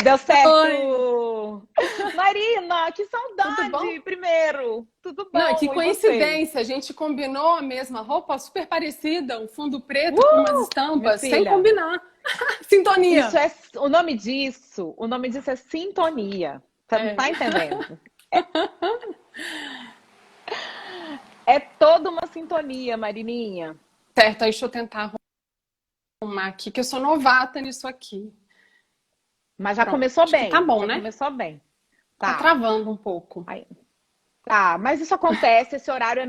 Deu Oi, certo! Marina, que tudo bom? saudade, primeiro! Tudo Não, que bom, e você? coincidência, a gente combinou a mesma roupa, super parecida, um fundo preto com umas Minha estampas, sem filha, combinar. isso Sintonia. é, o nome disso é sintonia. Você não É. tá entendendo? É toda uma sintonia, Marininha. Certo, aí deixa eu tentar arrumar aqui, que eu sou novata nisso aqui. Mas Pronto, acho que tá bom, já né? começou bem. Tá Tá. travando um pouco. Aí, tá, mas isso acontece, esse horário é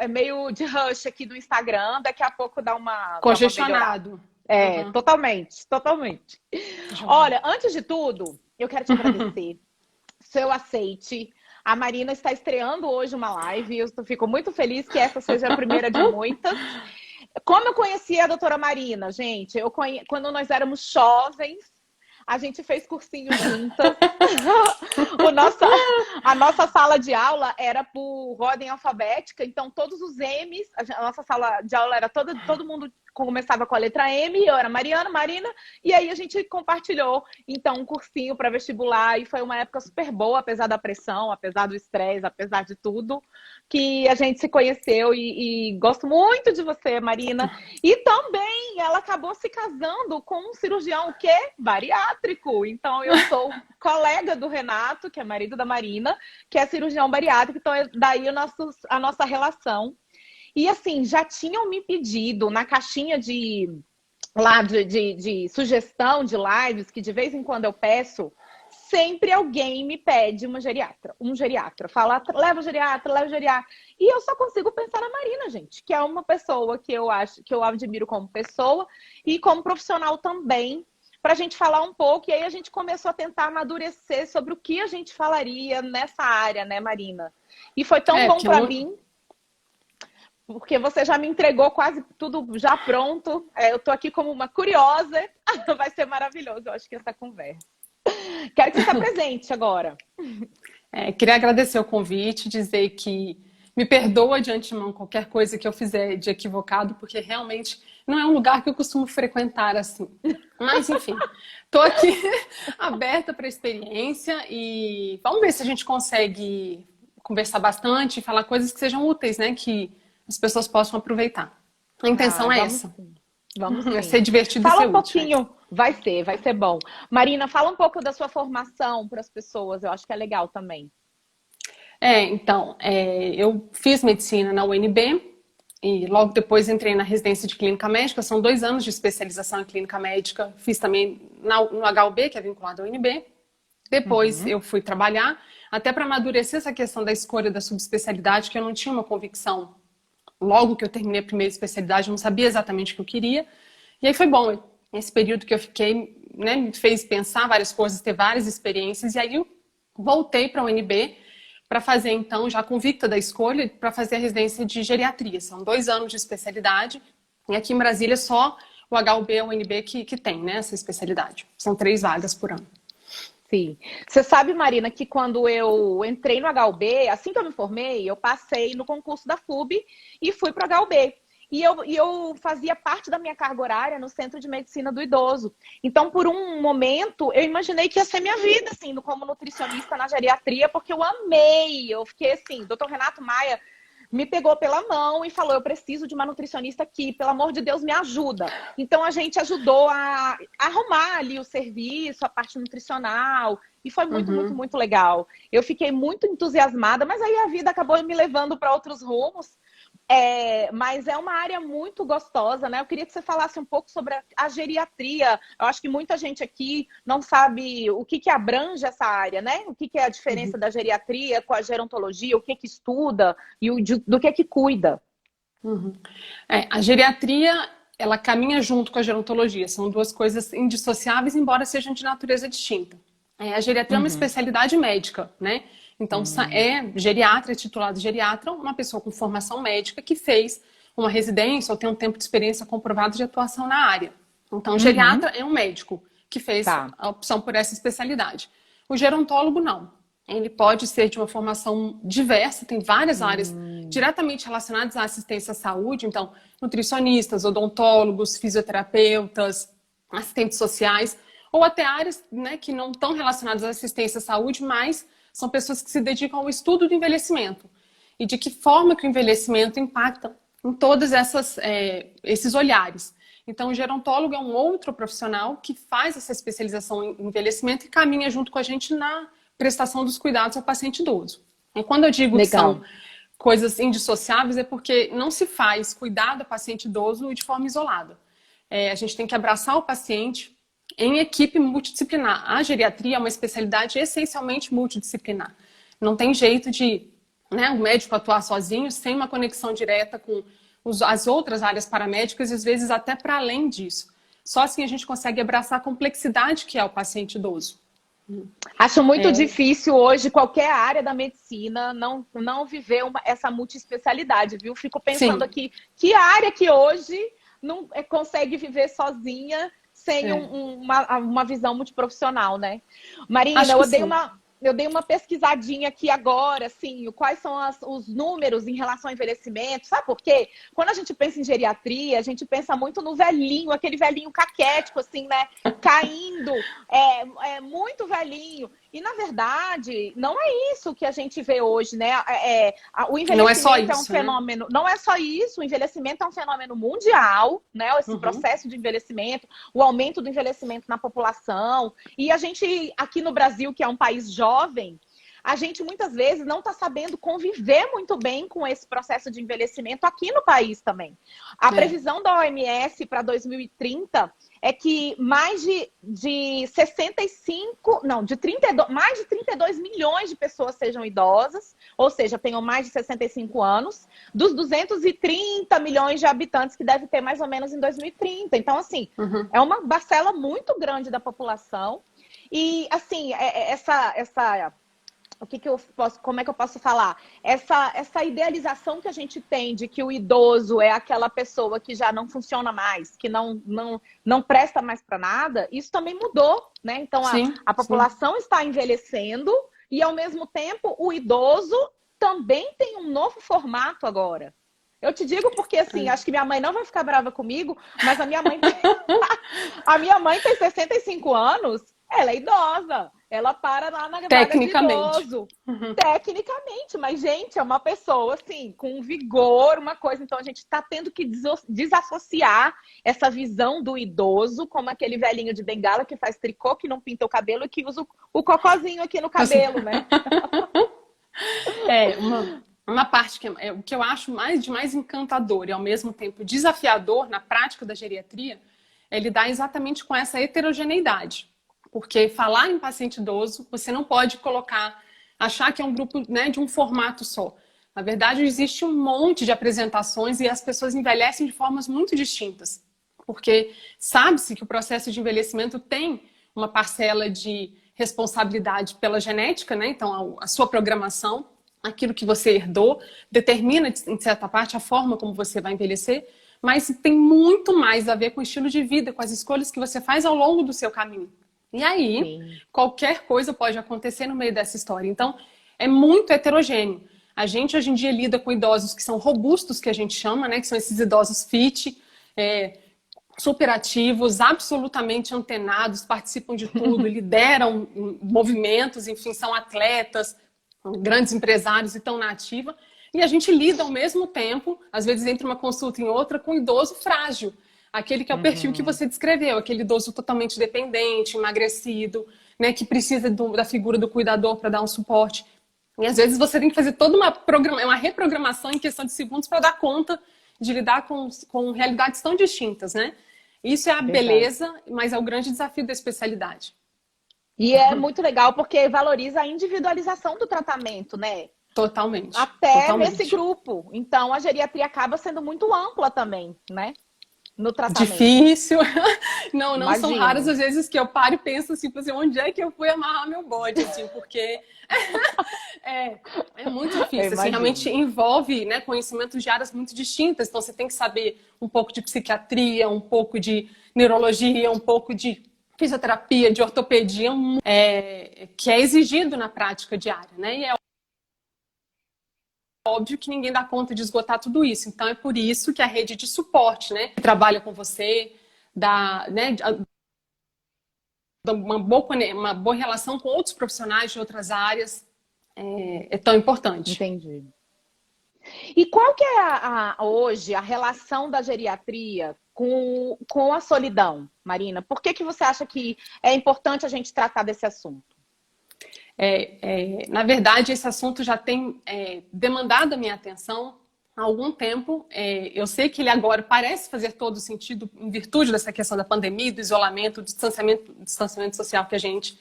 meio de rush aqui do Instagram, daqui a pouco dá uma melhorada. Congestionado. É, Uhum. totalmente, totalmente. Deixa eu ver. Olha, antes de tudo, eu quero te agradecer, seu aceite. A Marina está estreando hoje uma live, eu fico muito feliz que essa seja a primeira de muitas. Como eu conheci a doutora Marina, gente? Quando nós éramos jovens, a gente fez cursinho juntas. O nossa, a nossa sala de aula era por ordem alfabética, então todos os M's, a nossa sala de aula era todo mundo começava com a letra M, eu era Mariana, Marina, e aí a gente compartilhou, então, um cursinho para vestibular, e foi uma época super boa, apesar da pressão, apesar do estresse, apesar de tudo, que a gente se conheceu e gosto muito de você, Marina. E também ela acabou se casando com um cirurgião o quê? Bariátrico. Então eu sou colega do Renato, que é marido da Marina, que é cirurgião bariátrico, então é daí a nossa relação. E assim, já tinham me pedido na caixinha de sugestão de lives, que de vez em quando eu peço, sempre alguém me pede um geriatra. Fala, leva o geriatra, leva o geriatra. E eu só consigo pensar na Marina, gente, que é uma pessoa que eu acho, que eu admiro como pessoa e como profissional também, para a gente falar um pouco. E aí a gente começou a tentar amadurecer sobre o que a gente falaria nessa área, né, Marina? E foi tão É, bom porque para não. mim, porque você já me entregou quase tudo já pronto. Eu tô aqui como uma curiosa. Vai ser maravilhoso, eu acho que essa conversa. Quero que você se apresente agora. Queria agradecer o convite, dizer que me perdoa de antemão qualquer coisa que eu fizer de equivocado, porque realmente não é um lugar que eu costumo frequentar assim. Mas, enfim, estou aqui aberta para a experiência e vamos ver se a gente consegue conversar bastante e falar coisas que sejam úteis, né? Que as pessoas possam aproveitar. A Ah, intenção é vamos essa. sim. Vamos É sim. ser divertido e Fala ser um útil. É. pouquinho, vai ser bom. Marina, fala um pouco da sua formação para as pessoas, eu acho que é legal também. Eu fiz medicina na UNB e logo depois entrei na residência de clínica médica. São 2 anos de especialização em clínica médica. Fiz também no HUB, que é vinculado à UNB. Depois Uhum. eu fui trabalhar, até para amadurecer essa questão da escolha da subespecialidade, que eu não tinha uma convicção. Logo que eu terminei a primeira especialidade, eu não sabia exatamente o que eu queria. E aí foi bom. Esse período que eu fiquei, né, me fez pensar várias coisas, ter várias experiências. E aí eu voltei para a UNB para fazer, então, já convicta da escolha, para fazer a residência de geriatria. São 2 anos de especialidade. E aqui em Brasília só o HUB e a UNB que tem, né, essa especialidade. São 3 vagas por ano. Sim. Você sabe, Marina, que quando eu entrei no HUB, assim que eu me formei, eu passei no concurso da FUB e fui para o HUB. E eu fazia parte da minha carga horária no Centro de Medicina do Idoso. Então, por um momento, eu imaginei que ia ser minha vida, assim, como nutricionista na geriatria, porque eu amei. Eu fiquei assim, doutor Renato Maia me pegou pela mão e falou: eu preciso de uma nutricionista aqui, pelo amor de Deus, me ajuda. Então a gente ajudou a arrumar ali o serviço, a parte nutricional, e foi muito, muito, Uhum. muito legal. Eu fiquei muito entusiasmada, mas aí a vida acabou me levando para outros rumos. Mas é uma área muito gostosa, né? Eu queria que você falasse um pouco sobre a geriatria. Eu acho que muita gente aqui não sabe o que abrange essa área, né? O que é a diferença da geriatria com a gerontologia, o que estuda e do que cuida. Uhum. A geriatria, ela caminha junto com a gerontologia. São duas coisas indissociáveis, embora sejam de natureza distinta. A geriatria é uma Uhum. especialidade médica, né? Então, é geriatra, é titulado geriatra, uma pessoa com formação médica que fez uma residência ou tem um tempo de experiência comprovado de atuação na área. Então, o geriatra Uhum. é um médico que fez Tá. a opção por essa especialidade. O gerontólogo, não. Ele pode ser de uma formação diversa, tem várias áreas Hum. diretamente relacionadas à assistência à saúde, então, nutricionistas, odontólogos, fisioterapeutas, assistentes sociais, ou até áreas, né, que não estão relacionadas à assistência à saúde, mas são pessoas que se dedicam ao estudo do envelhecimento e de que forma que o envelhecimento impacta em todos esses olhares. Então, o gerontólogo é um outro profissional que faz essa especialização em envelhecimento e caminha junto com a gente na prestação dos cuidados ao paciente idoso. E quando eu digo que Legal. são coisas indissociáveis, é porque não se faz cuidar do paciente idoso de forma isolada. A gente tem que abraçar o paciente em equipe multidisciplinar. A geriatria é uma especialidade essencialmente multidisciplinar. Não tem jeito de, né, o médico atuar sozinho sem uma conexão direta com as outras áreas paramédicas e às vezes até para além disso. Só assim a gente consegue abraçar a complexidade que é o paciente idoso. Acho muito difícil hoje qualquer área da medicina não viver essa multiespecialidade, viu? Fico pensando Sim. aqui, que área que hoje não consegue viver sozinha sem uma visão multiprofissional, né? Marina, eu dei uma pesquisadinha aqui agora, assim, quais são os números em relação ao envelhecimento. Sabe por quê? Quando a gente pensa em geriatria, a gente pensa muito no velhinho, aquele velhinho caquético, assim, né? Caindo, muito velhinho. E, na verdade, não é isso que a gente vê hoje, né? O envelhecimento é um fenômeno... Não é só isso, o envelhecimento é um fenômeno mundial, né? Esse processo de envelhecimento, o aumento do envelhecimento na população. E a gente, aqui no Brasil, que é um país jovem, a gente muitas vezes não está sabendo conviver muito bem com esse processo de envelhecimento aqui no país também. A previsão da OMS para 2030 é que mais de 32 milhões de pessoas sejam idosas, ou seja, tenham mais de 65 anos, dos 230 milhões de habitantes que deve ter mais ou menos em 2030. Então, assim, é uma parcela muito grande da população. E, assim, como é que eu posso falar? Essa idealização que a gente tem de que o idoso é aquela pessoa que já não funciona mais, que não presta mais para nada, isso também mudou, né? Então, a população está envelhecendo e, ao mesmo tempo, o idoso também tem um novo formato agora. Eu te digo porque, assim, acho que minha mãe não vai ficar brava comigo, mas a minha mãe tem 65 anos, ela é idosa. Ela para lá na vaga de idoso. Tecnicamente, mas, gente, é uma pessoa, assim, com vigor, uma coisa. Então, a gente está tendo que desassociar essa visão do idoso como aquele velhinho de bengala que faz tricô, que não pinta o cabelo e que usa o cocozinho aqui no cabelo, né? Uma parte o que eu acho de mais encantador e, ao mesmo tempo, desafiador na prática da geriatria é lidar exatamente com essa heterogeneidade. Porque falar em paciente idoso, você não pode achar que é um grupo, né, de um formato só. Na verdade, existe um monte de apresentações e as pessoas envelhecem de formas muito distintas. Porque sabe-se que o processo de envelhecimento tem uma parcela de responsabilidade pela genética, né? Então, a sua programação, aquilo que você herdou, determina, em certa parte, a forma como você vai envelhecer, mas tem muito mais a ver com o estilo de vida, com as escolhas que você faz ao longo do seu caminho. E aí, qualquer coisa pode acontecer no meio dessa história. Então, é muito heterogêneo. A gente, hoje em dia, lida com idosos que são robustos, que a gente chama, né? Que são esses idosos fit, superativos, absolutamente antenados, participam de tudo, lideram movimentos, enfim, são atletas, grandes empresários e estão na ativa. E a gente lida ao mesmo tempo, às vezes entre uma consulta e outra, com um idoso frágil. Aquele que é o perfil que você descreveu, aquele idoso totalmente dependente, emagrecido, né, que precisa da figura do cuidador para dar um suporte. E às vezes você tem que fazer toda uma reprogramação em questão de segundos para dar conta de lidar com realidades tão distintas, né? Isso é a beleza, mas é o grande desafio da especialidade. E é muito legal porque valoriza a individualização do tratamento, né? Totalmente. Até nesse grupo. Então, a geriatria acaba sendo muito ampla também, né? No tratamento. Difícil. Não Imagino. São raras as vezes que eu paro e penso assim, onde é que eu fui amarrar meu bode, assim, porque é muito difícil. Assim, realmente envolve, né, conhecimentos de áreas muito distintas. Então, você tem que saber um pouco de psiquiatria, um pouco de neurologia, um pouco de fisioterapia, de ortopedia, que é exigido na prática diária, né? E é óbvio que ninguém dá conta de esgotar tudo isso. Então, é por isso que a rede de suporte, né, que trabalha com você, uma boa relação com outros profissionais de outras áreas é tão importante. Entendi. E qual que é hoje a relação da geriatria com a solidão, Marina? Por que você acha que é importante a gente tratar desse assunto? Na verdade, esse assunto já tem demandado a minha atenção há algum tempo. Eu sei que ele agora parece fazer todo sentido em virtude dessa questão da pandemia, do isolamento, do distanciamento social que a gente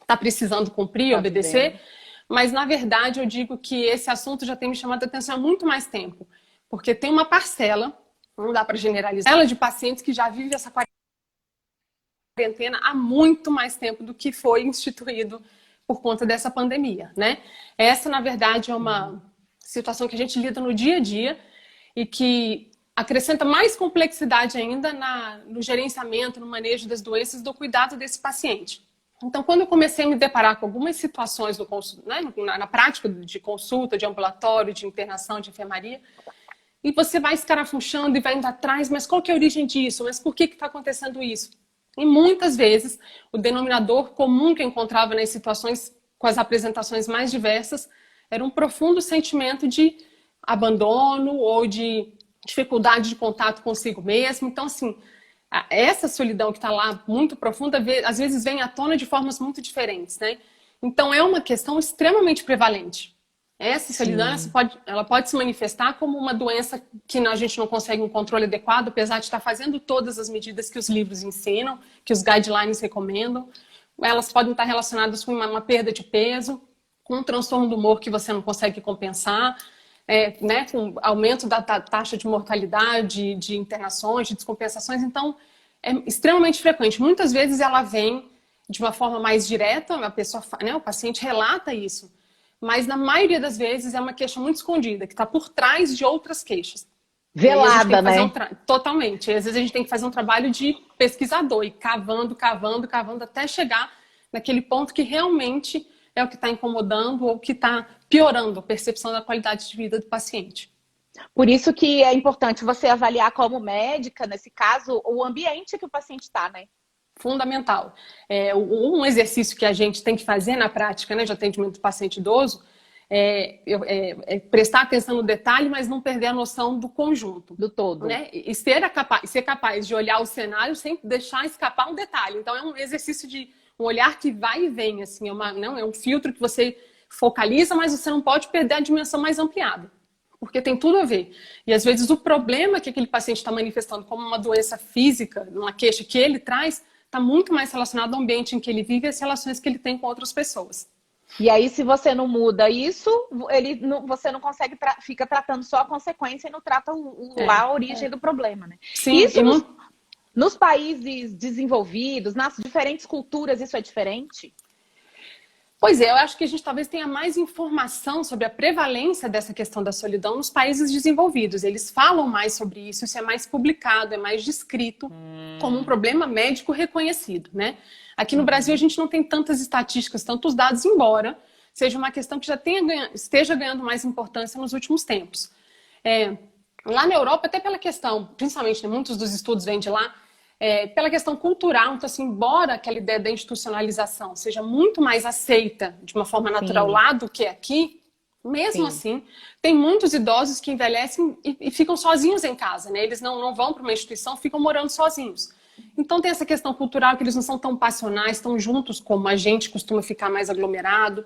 está precisando cumprir, obedecer. Mas, na verdade, eu digo que esse assunto já tem me chamado a atenção há muito mais tempo. Porque tem uma parcela, não dá para generalizar, de pacientes que já vive essa quarentena há muito mais tempo do que foi instituído por conta dessa pandemia, né? Essa, na verdade, é uma situação que a gente lida no dia a dia e que acrescenta mais complexidade ainda no gerenciamento, no manejo das doenças, do cuidado desse paciente. Então, quando eu comecei a me deparar com algumas situações na prática de consulta, de ambulatório, de internação, de enfermaria, e você vai escarafunchando e vai indo atrás, mas qual que é a origem disso? Mas por que está acontecendo isso? E muitas vezes, o denominador comum que eu encontrava nas situações com as apresentações mais diversas era um profundo sentimento de abandono ou de dificuldade de contato consigo mesmo. Então, assim, essa solidão que está lá muito profunda, às vezes vem à tona de formas muito diferentes, né? Então, é uma questão extremamente prevalente. Essa solidão, ela pode se manifestar como uma doença que a gente não consegue um controle adequado, apesar de estar fazendo todas as medidas que os livros ensinam, que os guidelines recomendam. Elas podem estar relacionadas com uma perda de peso, com um transtorno do humor que você não consegue compensar, né, com aumento da taxa de mortalidade, de internações, de descompensações. Então, é extremamente frequente. Muitas vezes ela vem de uma forma mais direta, o paciente relata isso, mas na maioria das vezes é uma queixa muito escondida, que está por trás de outras queixas. Velada, né? Totalmente. E às vezes a gente tem que fazer um trabalho de pesquisador, e cavando, até chegar naquele ponto que realmente é o que está incomodando ou que está piorando a percepção da qualidade de vida do paciente. Por isso que é importante você avaliar como médica, nesse caso, o ambiente que o paciente está, né? Fundamental. Um exercício que a gente tem que fazer na prática, né, de atendimento do paciente idoso, prestar atenção no detalhe, mas não perder a noção do conjunto. Do todo. Né? E ser capaz de olhar o cenário sem deixar escapar um detalhe. Então, é um exercício de um olhar que vai e vem, assim, é um filtro que você focaliza, mas você não pode perder a dimensão mais ampliada, porque tem tudo a ver. E às vezes o problema que aquele paciente está manifestando como uma doença física, uma queixa que ele traz, está muito mais relacionado ao ambiente em que ele vive e às relações que ele tem com outras pessoas. E aí, se você não muda isso, você não consegue, fica tratando só a consequência e não trata a origem do problema, né? Sim, isso nos países desenvolvidos, nas diferentes culturas, isso é diferente? Pois eu acho que a gente talvez tenha mais informação sobre a prevalência dessa questão da solidão nos países desenvolvidos. Eles falam mais sobre isso é mais publicado, é mais descrito como um problema médico reconhecido, né? Aqui no Brasil a gente não tem tantas estatísticas, tantos dados, embora seja uma questão que já esteja ganhando mais importância nos últimos tempos. Lá na Europa, até pela questão, principalmente, né, muitos dos estudos vêm de lá, pela questão cultural, então assim, embora aquela ideia da institucionalização seja muito mais aceita de uma forma natural lá do que aqui, mesmo assim, tem muitos idosos que envelhecem e ficam sozinhos em casa, né? Eles não vão para uma instituição, ficam morando sozinhos. Então tem essa questão cultural que eles não são tão passionais, tão juntos como a gente costuma ficar mais aglomerado.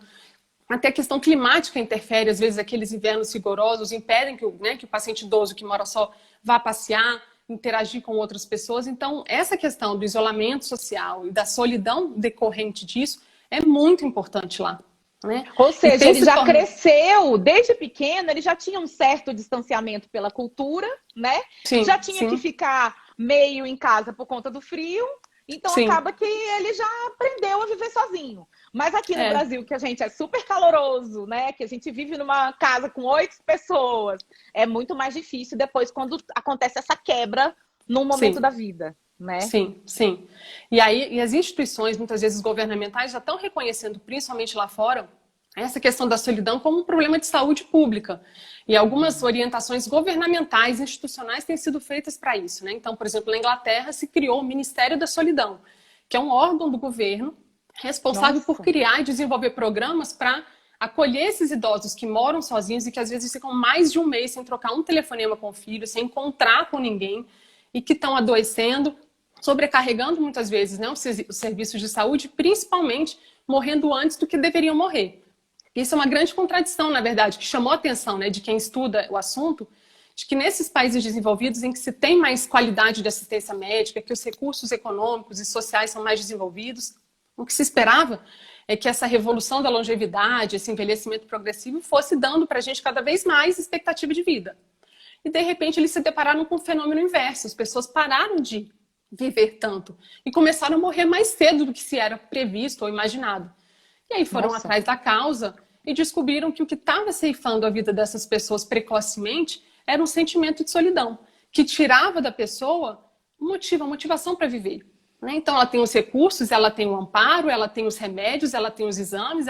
Até a questão climática interfere, às vezes aqueles invernos rigorosos impedem que o paciente idoso que mora só vá passear, interagir com outras pessoas. Então, essa questão do isolamento social e da solidão decorrente disso é muito importante lá. Né? Ou seja, ele já cresceu, desde pequeno, ele já tinha um certo distanciamento pela cultura, né? Sim, já tinha que ficar meio em casa por conta do frio, então acaba que ele já aprendeu a viver sozinho. Mas aqui no Brasil, que a gente é super caloroso, né? Que a gente vive numa casa com 8 pessoas, é muito mais difícil depois quando acontece essa quebra num momento da vida, né? Sim, sim. E as instituições, muitas vezes governamentais, já estão reconhecendo, principalmente lá fora, essa questão da solidão como um problema de saúde pública. E algumas orientações governamentais, institucionais, têm sido feitas para isso, né? Então, por exemplo, na Inglaterra se criou o Ministério da Solidão, que é um órgão do governo responsável por criar e desenvolver programas para acolher esses idosos que moram sozinhos e que às vezes ficam mais de um mês sem trocar um telefonema com o filho, sem encontrar com ninguém e que estão adoecendo, sobrecarregando muitas vezes, né, os serviços de saúde, principalmente morrendo antes do que deveriam morrer. Isso é uma grande contradição, na verdade, que chamou a atenção, né, de quem estuda o assunto, de que nesses países desenvolvidos em que se tem mais qualidade de assistência médica, que os recursos econômicos e sociais são mais desenvolvidos, o que se esperava é que essa revolução da longevidade, esse envelhecimento progressivo, fosse dando para a gente cada vez mais expectativa de vida. E, de repente, eles se depararam com o fenômeno inverso. As pessoas pararam de viver tanto e começaram a morrer mais cedo do que se era previsto ou imaginado. E aí foram atrás da causa e descobriram que o que estava ceifando a vida dessas pessoas precocemente era um sentimento de solidão, que tirava da pessoa a motivação para viver. Então, ela tem os recursos, ela tem o amparo, ela tem os remédios, ela tem os exames,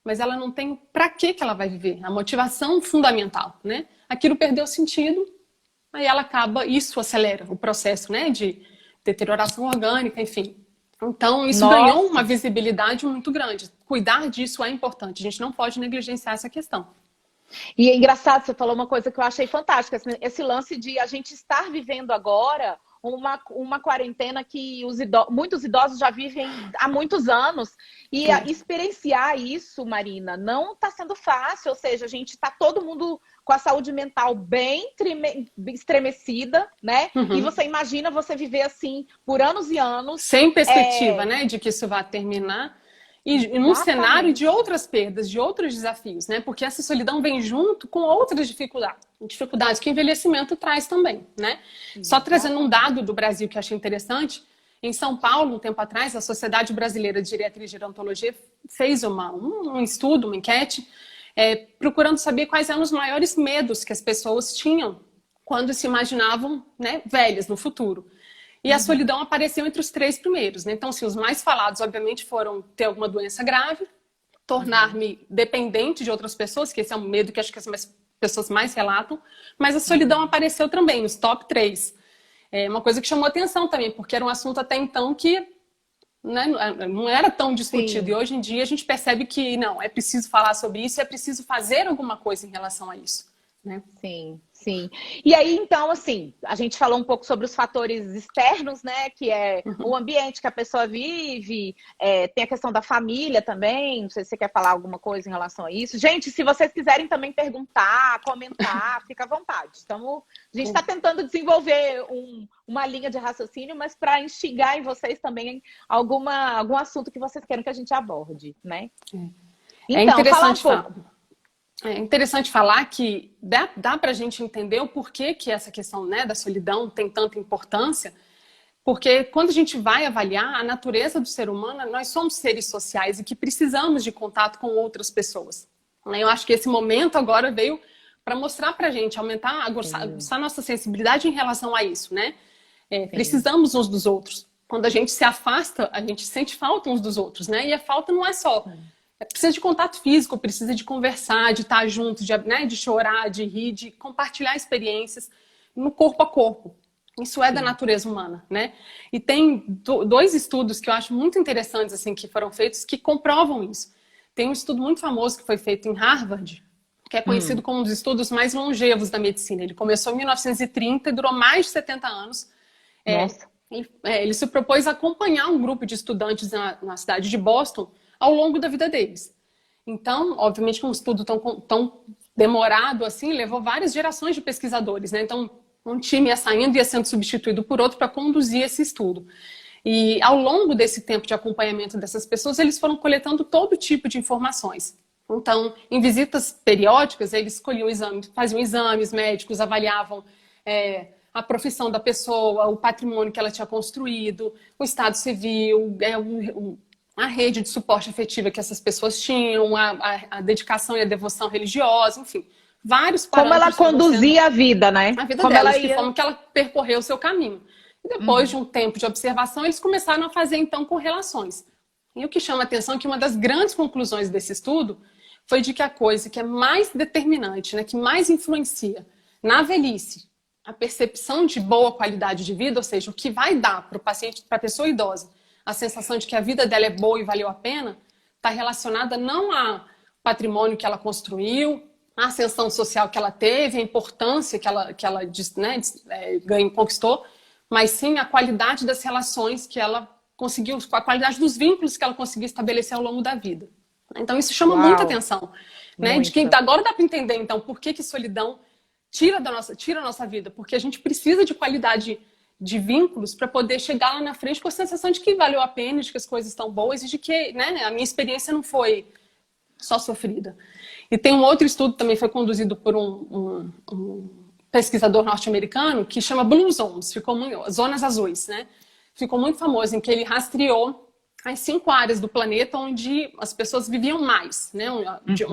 mas ela não tem para que ela vai viver, a motivação fundamental, né? Aquilo perdeu sentido, aí ela acaba, isso acelera o processo, né, de deterioração orgânica, enfim. Então, isso ganhou uma visibilidade muito grande. Cuidar disso é importante, a gente não pode negligenciar essa questão. E é engraçado, você falou uma coisa que eu achei fantástica, esse lance de a gente estar vivendo agora uma quarentena que muitos idosos já vivem há muitos anos. E experienciar isso, Marina, não está sendo fácil. Ou seja, a gente está todo mundo com a saúde mental bem estremecida, né? E você imagina você viver assim por anos e anos. Sem perspectiva, né? De que isso vai terminar. E num cenário de outras perdas, de outros desafios, né? Porque essa solidão vem junto com outras dificuldades que o envelhecimento traz também, né? Só trazendo um dado do Brasil que eu achei interessante, em São Paulo, um tempo atrás, a Sociedade Brasileira de Geriatria e Gerontologia fez um estudo, uma enquete, procurando saber quais eram os maiores medos que as pessoas tinham quando se imaginavam, né, velhas no futuro. E a solidão apareceu entre os 3 primeiros, né? Então, assim, os mais falados, obviamente, foram ter alguma doença grave, tornar-me dependente de outras pessoas, que esse é um medo que acho que as pessoas mais relatam, mas a solidão apareceu também nos top 3. É uma coisa que chamou atenção também, porque era um assunto até então que, né, não era tão discutido. Sim. E hoje em dia a gente percebe que, não, é preciso falar sobre isso, é preciso fazer alguma coisa em relação a isso, né? Sim. Sim. E aí, então, assim, a gente falou um pouco sobre os fatores externos, né? Que é o ambiente que a pessoa vive, tem a questão da família também. Não sei se você quer falar alguma coisa em relação a isso. Gente, se vocês quiserem também perguntar, comentar, fica à vontade. Então, a gente está tentando desenvolver uma linha de raciocínio, mas para instigar em vocês também algum assunto que vocês queiram que a gente aborde, né? Então, interessante falar um pouco. É interessante falar que dá para a gente entender o porquê que essa questão, né, da solidão tem tanta importância, porque quando a gente vai avaliar a natureza do ser humano, nós somos seres sociais e que precisamos de contato com outras pessoas. Eu acho que esse momento agora veio para mostrar para a gente, aguçar a nossa sensibilidade em relação a isso, né? Precisamos uns dos outros. Quando a gente se afasta, a gente sente falta uns dos outros, né? E a falta não é só... Precisa de contato físico, precisa de conversar, de estar junto, de chorar, de rir, de compartilhar experiências no corpo a corpo. Isso é da natureza humana, né? E tem 2 estudos que eu acho muito interessantes, assim, que foram feitos, que comprovam isso. Tem um estudo muito famoso que foi feito em Harvard, que é conhecido como um dos estudos mais longevos da medicina. Ele começou em 1930 e durou mais de 70 anos. Ele se propôs a acompanhar um grupo de estudantes na cidade de Boston ao longo da vida deles. Então, obviamente, um estudo tão demorado assim, levou várias gerações de pesquisadores, né? Então, um time ia saindo e ia sendo substituído por outro para conduzir esse estudo. E ao longo desse tempo de acompanhamento dessas pessoas, eles foram coletando todo tipo de informações. Então, em visitas periódicas, eles escolhiam exames, faziam exames médicos, avaliavam a profissão da pessoa, o patrimônio que ela tinha construído, o estado civil, a rede de suporte afetiva que essas pessoas tinham, a dedicação e a devoção religiosa, enfim, vários parâmetros. Como ela conduzia a vida, né? A vida delas, de forma que ela percorreu o seu caminho. E depois de um tempo de observação, eles começaram a fazer, então, correlações. E o que chama a atenção é que uma das grandes conclusões desse estudo foi de que a coisa que é mais determinante, né, que mais influencia na velhice, a percepção de boa qualidade de vida, ou seja, o que vai dar para o paciente, para a pessoa idosa, a sensação de que a vida dela é boa e valeu a pena, está relacionada não ao patrimônio que ela construiu, a ascensão social que ela teve, a importância que ela né, conquistou, mas sim a qualidade das relações que ela conseguiu, a qualidade dos vínculos que ela conseguiu estabelecer ao longo da vida. Então isso chama muita atenção, né? De quem agora dá para entender então por que solidão tira a nossa vida, porque a gente precisa de qualidade de vínculos para poder chegar lá na frente com a sensação de que valeu a pena, de que as coisas estão boas e de que, né, a minha experiência não foi só sofrida. E tem um outro estudo também, foi conduzido por um pesquisador norte-americano que chama Blue Zones, zonas azuis, né? Ficou muito famoso, em que ele rastreou as 5 áreas do planeta onde as pessoas viviam mais, né?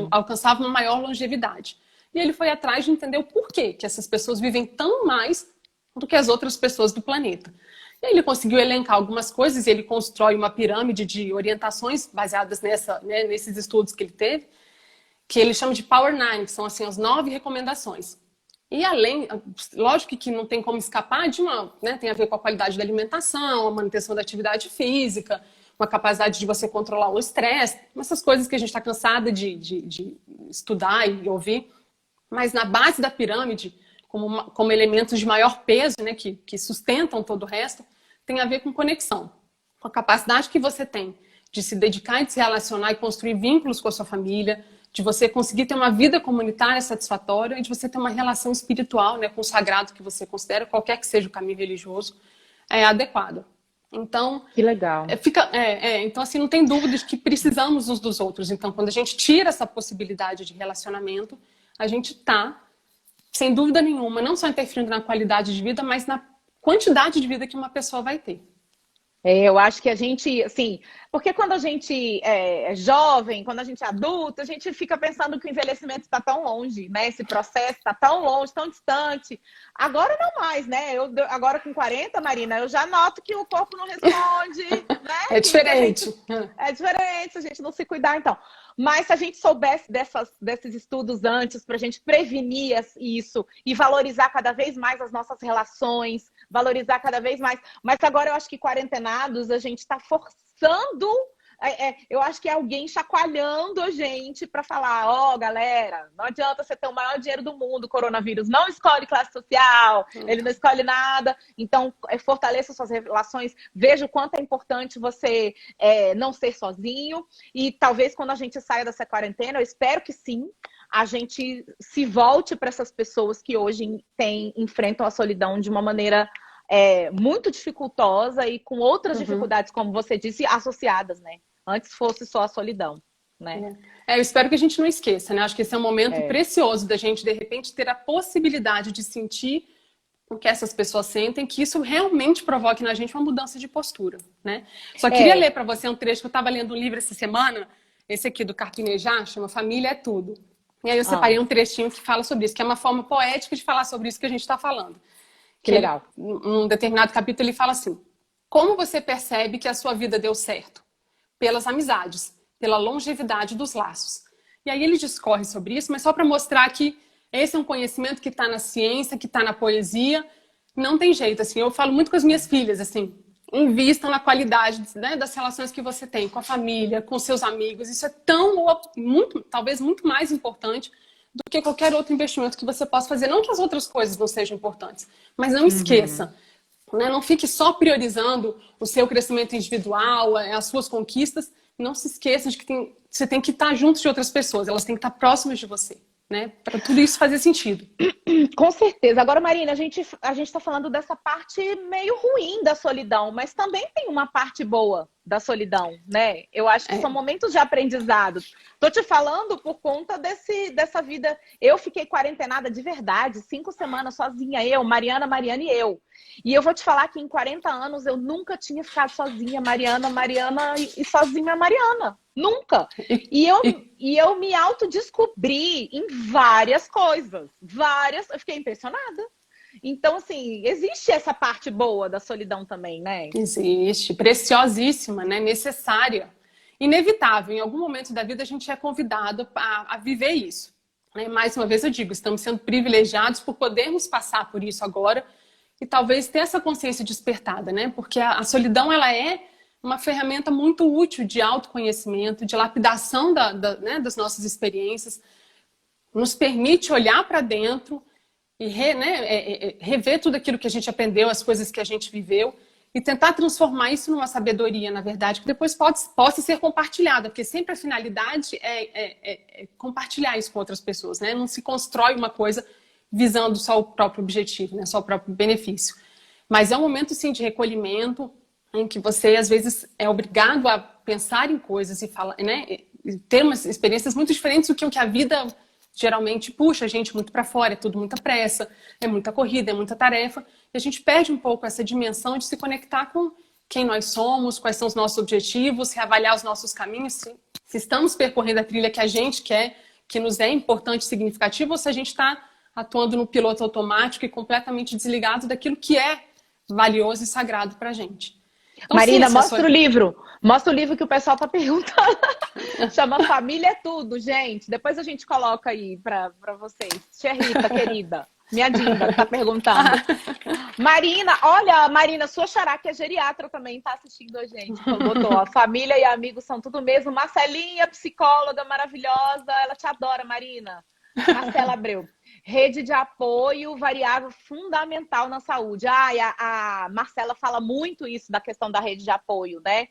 Alcançavam uma maior longevidade. E ele foi atrás de entender o porquê que essas pessoas vivem tão mais do que as outras pessoas do planeta. E aí ele conseguiu elencar algumas coisas e ele constrói uma pirâmide de orientações baseadas nesses estudos que ele teve, que ele chama de Power 9, que são assim, as 9 recomendações. E além, lógico que não tem como escapar de tem a ver com a qualidade da alimentação, a manutenção da atividade física, uma capacidade de você controlar o estresse, essas coisas que a gente está cansada de estudar e ouvir. Mas na base da pirâmide, como elementos de maior peso, né, que sustentam todo o resto, tem a ver com conexão. Com a capacidade que você tem de se dedicar e de se relacionar e construir vínculos com a sua família, de você conseguir ter uma vida comunitária satisfatória e de você ter uma relação espiritual, né, com o sagrado que você considera, qualquer que seja o caminho religioso, adequado. Então, que legal. Então, assim, não tem dúvida de que precisamos uns dos outros. Então, quando a gente tira essa possibilidade de relacionamento, a gente está, sem dúvida nenhuma, não só interferindo na qualidade de vida, mas na quantidade de vida que uma pessoa vai ter. Eu acho que a gente, assim, porque quando a gente é jovem, quando a gente é adulto, a gente fica pensando que o envelhecimento está tão longe, né? Esse processo está tão longe, tão distante. Agora não mais, né? Agora com 40, Marina, eu já noto que o corpo não responde, né? É diferente. É diferente se a gente não se cuidar, então. Mas se a gente soubesse desses estudos antes, para a gente prevenir isso e valorizar cada vez mais as nossas relações, valorizar cada vez mais. Mas agora eu acho que quarentenados, a gente está forçando, eu acho que é alguém chacoalhando a gente para falar, galera, não adianta você ter o maior dinheiro do mundo, o coronavírus não escolhe classe social, ele não escolhe nada, então fortaleça suas relações, veja o quanto é importante você não ser sozinho, e talvez quando a gente saia dessa quarentena, eu espero que sim, a gente se volte para essas pessoas que hoje enfrentam a solidão de uma maneira muito dificultosa e com outras dificuldades, como você disse, associadas, né? Antes fosse só a solidão, né? Eu espero que a gente não esqueça, né? Acho que esse é um momento precioso da gente, de repente, ter a possibilidade de sentir o que essas pessoas sentem, que isso realmente provoque na gente uma mudança de postura, né? Só queria ler para você um trecho que eu estava lendo um livro essa semana, esse aqui do Carpinejar, chama Família é Tudo. E aí eu separei um trechinho que fala sobre isso, que é uma forma poética de falar sobre isso que a gente está falando. Que legal. Num determinado capítulo ele fala assim: como você percebe que a sua vida deu certo? Pelas amizades, pela longevidade dos laços. E aí ele discorre sobre isso, mas só para mostrar que esse é um conhecimento que está na ciência, que está na poesia. Não tem jeito, assim. Eu falo muito com as minhas filhas, assim, invistam na qualidade, né, das relações que você tem com a família, com seus amigos. Isso é talvez muito mais importante do que qualquer outro investimento que você possa fazer. Não que as outras coisas não sejam importantes, mas não esqueça. Né? Não fique só priorizando o seu crescimento individual, as suas conquistas. Não se esqueça de que você tem que estar junto de outras pessoas. Elas têm que estar próximas de você, né? Para tudo isso fazer sentido. Com certeza. Agora, Marina, a gente está falando dessa parte meio ruim da solidão, mas também tem uma parte boa da solidão, né? Eu acho que são momentos de aprendizado. Tô te falando por conta dessa vida. Eu fiquei quarentenada de verdade, 5 semanas sozinha, Mariana e eu. E eu vou te falar que em 40 anos eu nunca tinha ficado sozinha, Mariana e sozinha, Mariana. Nunca. E eu me autodescobri em várias coisas. Eu fiquei impressionada. Então, assim, existe essa parte boa da solidão também, né? Existe, preciosíssima, né? Necessária, inevitável. Em algum momento da vida a gente é convidado a viver isso. Né? Mais uma vez eu digo, estamos sendo privilegiados por podermos passar por isso agora e talvez ter essa consciência despertada, né? Porque a solidão, ela é uma ferramenta muito útil de autoconhecimento, de lapidação né, das nossas experiências, nos permite olhar para dentro e rever tudo aquilo que a gente aprendeu, as coisas que a gente viveu, e tentar transformar isso numa sabedoria, na verdade, que depois possa ser compartilhada, porque sempre a finalidade é compartilhar isso com outras pessoas, né? Não se constrói uma coisa visando só o próprio objetivo, né? Só o próprio benefício. Mas é um momento, sim, de recolhimento, em que você, às vezes, é obrigado a pensar em coisas e falar, né? E ter umas experiências muito diferentes do que o que a vida geralmente puxa a gente muito para fora, é tudo muita pressa, é muita corrida, é muita tarefa, e a gente perde um pouco essa dimensão de se conectar com quem nós somos, quais são os nossos objetivos, reavaliar os nossos caminhos, se estamos percorrendo a trilha que a gente quer, que nos é importante e significativo, ou se a gente está atuando no piloto automático e completamente desligado daquilo que é valioso e sagrado para a gente. Então, Marina, mostra o livro. Mostra o livro que o pessoal tá perguntando. Chama Família é Tudo, gente. Depois a gente coloca aí pra vocês. Tia Rita, querida. Minha diva, tá perguntando. Marina, olha, Marina, sua xará, que é geriatra, também tá assistindo a gente. Então, botou, ó, família e amigos são tudo mesmo. Marcelinha, psicóloga maravilhosa. Ela te adora, Marina. Marcela Abreu. Rede de apoio, variável fundamental na saúde. A Marcela fala muito isso da questão da rede de apoio, né?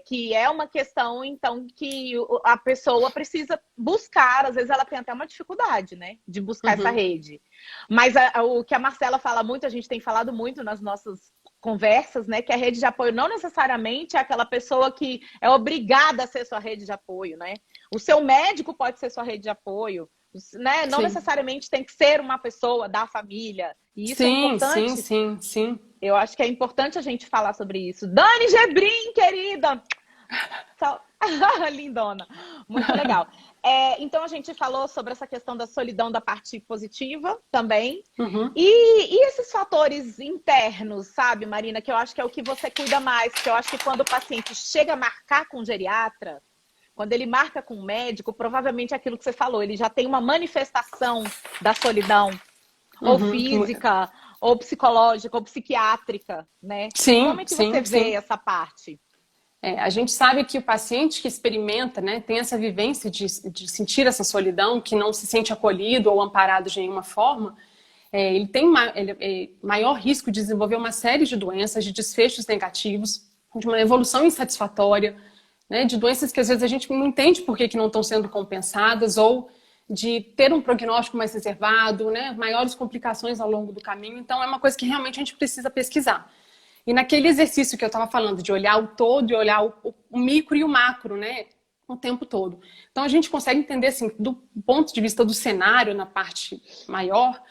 Que é uma questão, então, que a pessoa precisa buscar. Às vezes ela tem até uma dificuldade, né? De buscar essa rede. Mas o que a Marcela fala muito, a gente tem falado muito nas nossas conversas, né? Que a rede de apoio não necessariamente é aquela pessoa que é obrigada a ser sua rede de apoio, né? O seu médico pode ser sua rede de apoio. Né? Não necessariamente tem que ser uma pessoa da família. E isso é importante. Sim. Eu acho que é importante a gente falar sobre isso. Dani Gebrim, querida! Lindona. Muito legal. Então, a gente falou sobre essa questão da solidão da parte positiva também. E esses fatores internos, sabe, Marina? Que eu acho que é o que você cuida mais. Que eu acho que quando o paciente chega a marcar com o geriatra, quando ele marca com o médico, provavelmente é aquilo que você falou, ele já tem uma manifestação da solidão, ou física, ou psicológica, ou psiquiátrica, né? Como é que você vê essa parte? A gente sabe que o paciente que experimenta, né, tem essa vivência de sentir essa solidão, que não se sente acolhido ou amparado de nenhuma forma, ele tem maior risco de desenvolver uma série de doenças, de desfechos negativos, de uma evolução insatisfatória, né, de doenças que às vezes a gente não entende por que não estão sendo compensadas, ou de ter um prognóstico mais reservado, né, maiores complicações ao longo do caminho. Então é uma coisa que realmente a gente precisa pesquisar. E naquele exercício que eu estava falando, de olhar o todo e olhar o micro e o macro, né, o tempo todo. Então a gente consegue entender, assim, do ponto de vista do cenário, na parte maior,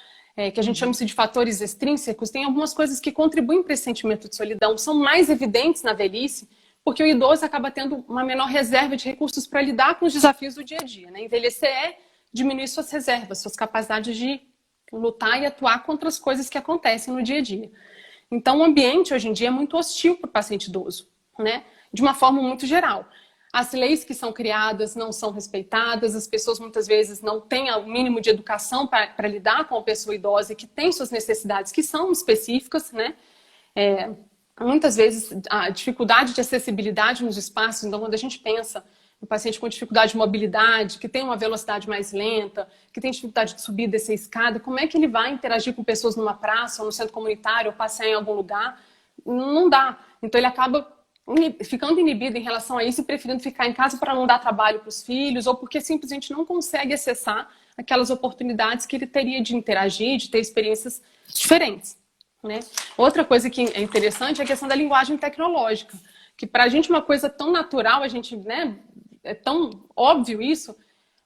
que a gente chama de fatores extrínsecos, tem algumas coisas que contribuem para esse sentimento de solidão, são mais evidentes na velhice, porque o idoso acaba tendo uma menor reserva de recursos para lidar com os desafios do dia a dia, né? Envelhecer é diminuir suas reservas, suas capacidades de lutar e atuar contra as coisas que acontecem no dia a dia. Então, o ambiente, hoje em dia, é muito hostil para o paciente idoso, né? De uma forma muito geral. As leis que são criadas não são respeitadas, as pessoas muitas vezes não têm o mínimo de educação para lidar com a pessoa idosa e que tem suas necessidades que são específicas, né? Muitas vezes a dificuldade de acessibilidade nos espaços, então quando a gente pensa no paciente com dificuldade de mobilidade, que tem uma velocidade mais lenta, que tem dificuldade de subir e descer a escada, como é que ele vai interagir com pessoas numa praça, ou no centro comunitário, ou passear em algum lugar? Não dá. Então ele acaba ficando inibido em relação a isso e preferindo ficar em casa para não dar trabalho para os filhos, ou porque simplesmente não consegue acessar aquelas oportunidades que ele teria de interagir, de ter experiências diferentes. Né? Outra coisa que é interessante é a questão da linguagem tecnológica, que para a gente é uma coisa tão natural, a gente, né, é tão óbvio isso,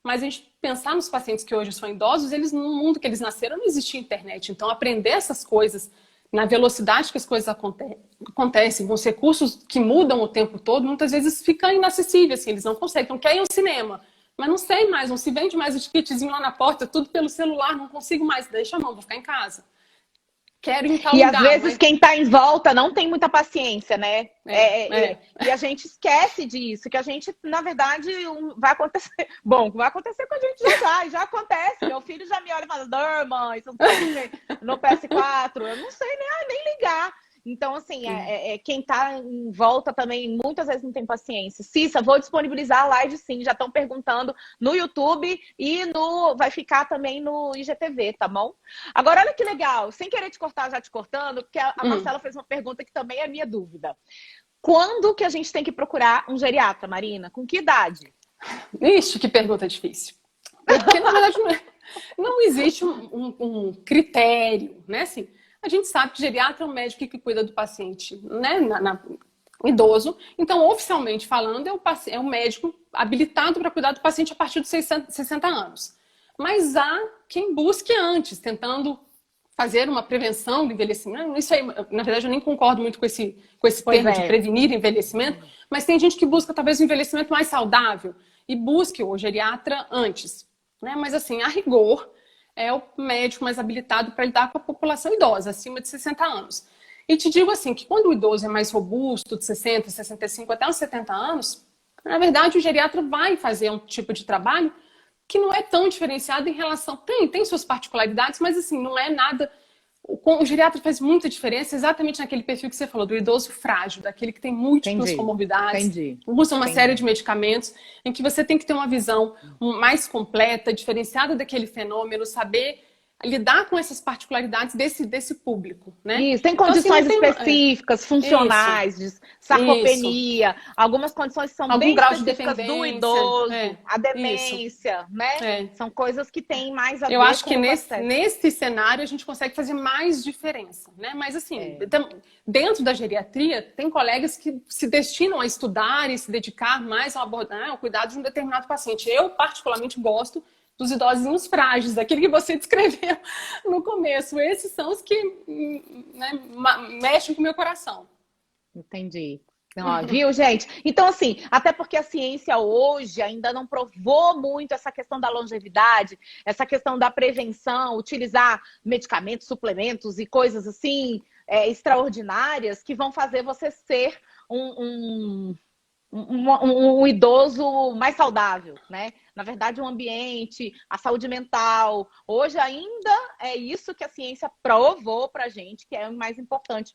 mas a gente pensar nos pacientes que hoje são idosos, eles no mundo que eles nasceram não existia internet, então aprender essas coisas na velocidade que as coisas acontecem, com os recursos que mudam o tempo todo, muitas vezes fica inacessível, assim, eles não conseguem, então querem ir ao cinema, mas não sei mais, não se vende mais o ticketzinho lá na porta, tudo pelo celular, não consigo mais, deixa a mão, vou ficar em casa. Quero ir em tal lugar, às vezes quem está em volta não tem muita paciência, né? E a gente esquece disso, que a gente, na verdade, vai acontecer. Bom, vai acontecer com a gente já acontece. Meu filho já me olha e fala, dorma, isso no PS4, eu não sei nem ligar. Então, assim, quem tá em volta também muitas vezes não tem paciência. Cissa, vou disponibilizar a live sim, já estão perguntando no YouTube e vai ficar também no IGTV, tá bom? Agora, olha que legal, sem querer te cortar, já te cortando, porque a Marcela fez uma pergunta que também é minha dúvida. Quando que a gente tem que procurar um geriatra, Marina? Com que idade? Ixi, que pergunta difícil. Porque, na verdade, não existe um critério, né? Assim, a gente sabe que geriatra é um médico que cuida do paciente, né? Idoso. Então, oficialmente falando, é um médico habilitado para cuidar do paciente a partir dos 60 anos. Mas há quem busque antes, tentando fazer uma prevenção do envelhecimento. Isso aí, na verdade, eu nem concordo muito com esse termo de prevenir envelhecimento, mas tem gente que busca talvez um envelhecimento mais saudável e busque o geriatra antes, né? Mas assim, a rigor, é o médico mais habilitado para lidar com a população idosa, acima de 60 anos. E te digo assim, que quando o idoso é mais robusto, de 60, 65 até uns 70 anos, na verdade o geriatra vai fazer um tipo de trabalho que não é tão diferenciado em relação... Tem suas particularidades, mas assim, não é nada... O geriatra faz muita diferença exatamente naquele perfil que você falou, do idoso frágil, daquele que tem múltiplas comorbidades, usa uma série de medicamentos, em que você tem que ter uma visão mais completa, diferenciada daquele fenômeno, saber lidar com essas particularidades desse público, né? Isso, tem condições específicas, funcionais, de sarcopenia, algumas condições que são bem específicas do idoso, a demência, né? São coisas que têm mais a ver com o Eu acho que nesse cenário a gente consegue fazer mais diferença, né? Mas assim, dentro da geriatria, tem colegas que se destinam a estudar e se dedicar mais ao cuidado de um determinado paciente. Eu, particularmente, gosto dos idosinhos frágeis, daquele que você descreveu no começo. Esses são os que, né, mexem com o meu coração. Entendi. Viu, gente? Então, assim, até porque a ciência hoje ainda não provou muito essa questão da longevidade, essa questão da prevenção, utilizar medicamentos, suplementos e coisas assim extraordinárias que vão fazer você ser um idoso mais saudável, né? Na verdade, o ambiente, a saúde mental, hoje ainda é isso que a ciência provou pra gente, que é o mais importante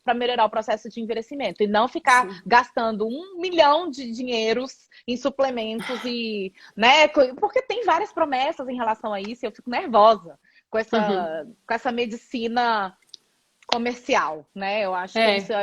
para melhorar o processo de envelhecimento. E não ficar gastando 1 milhão de dinheiros em suplementos e, né? Porque tem várias promessas em relação a isso e eu fico nervosa com essa medicina comercial, né? Eu acho que isso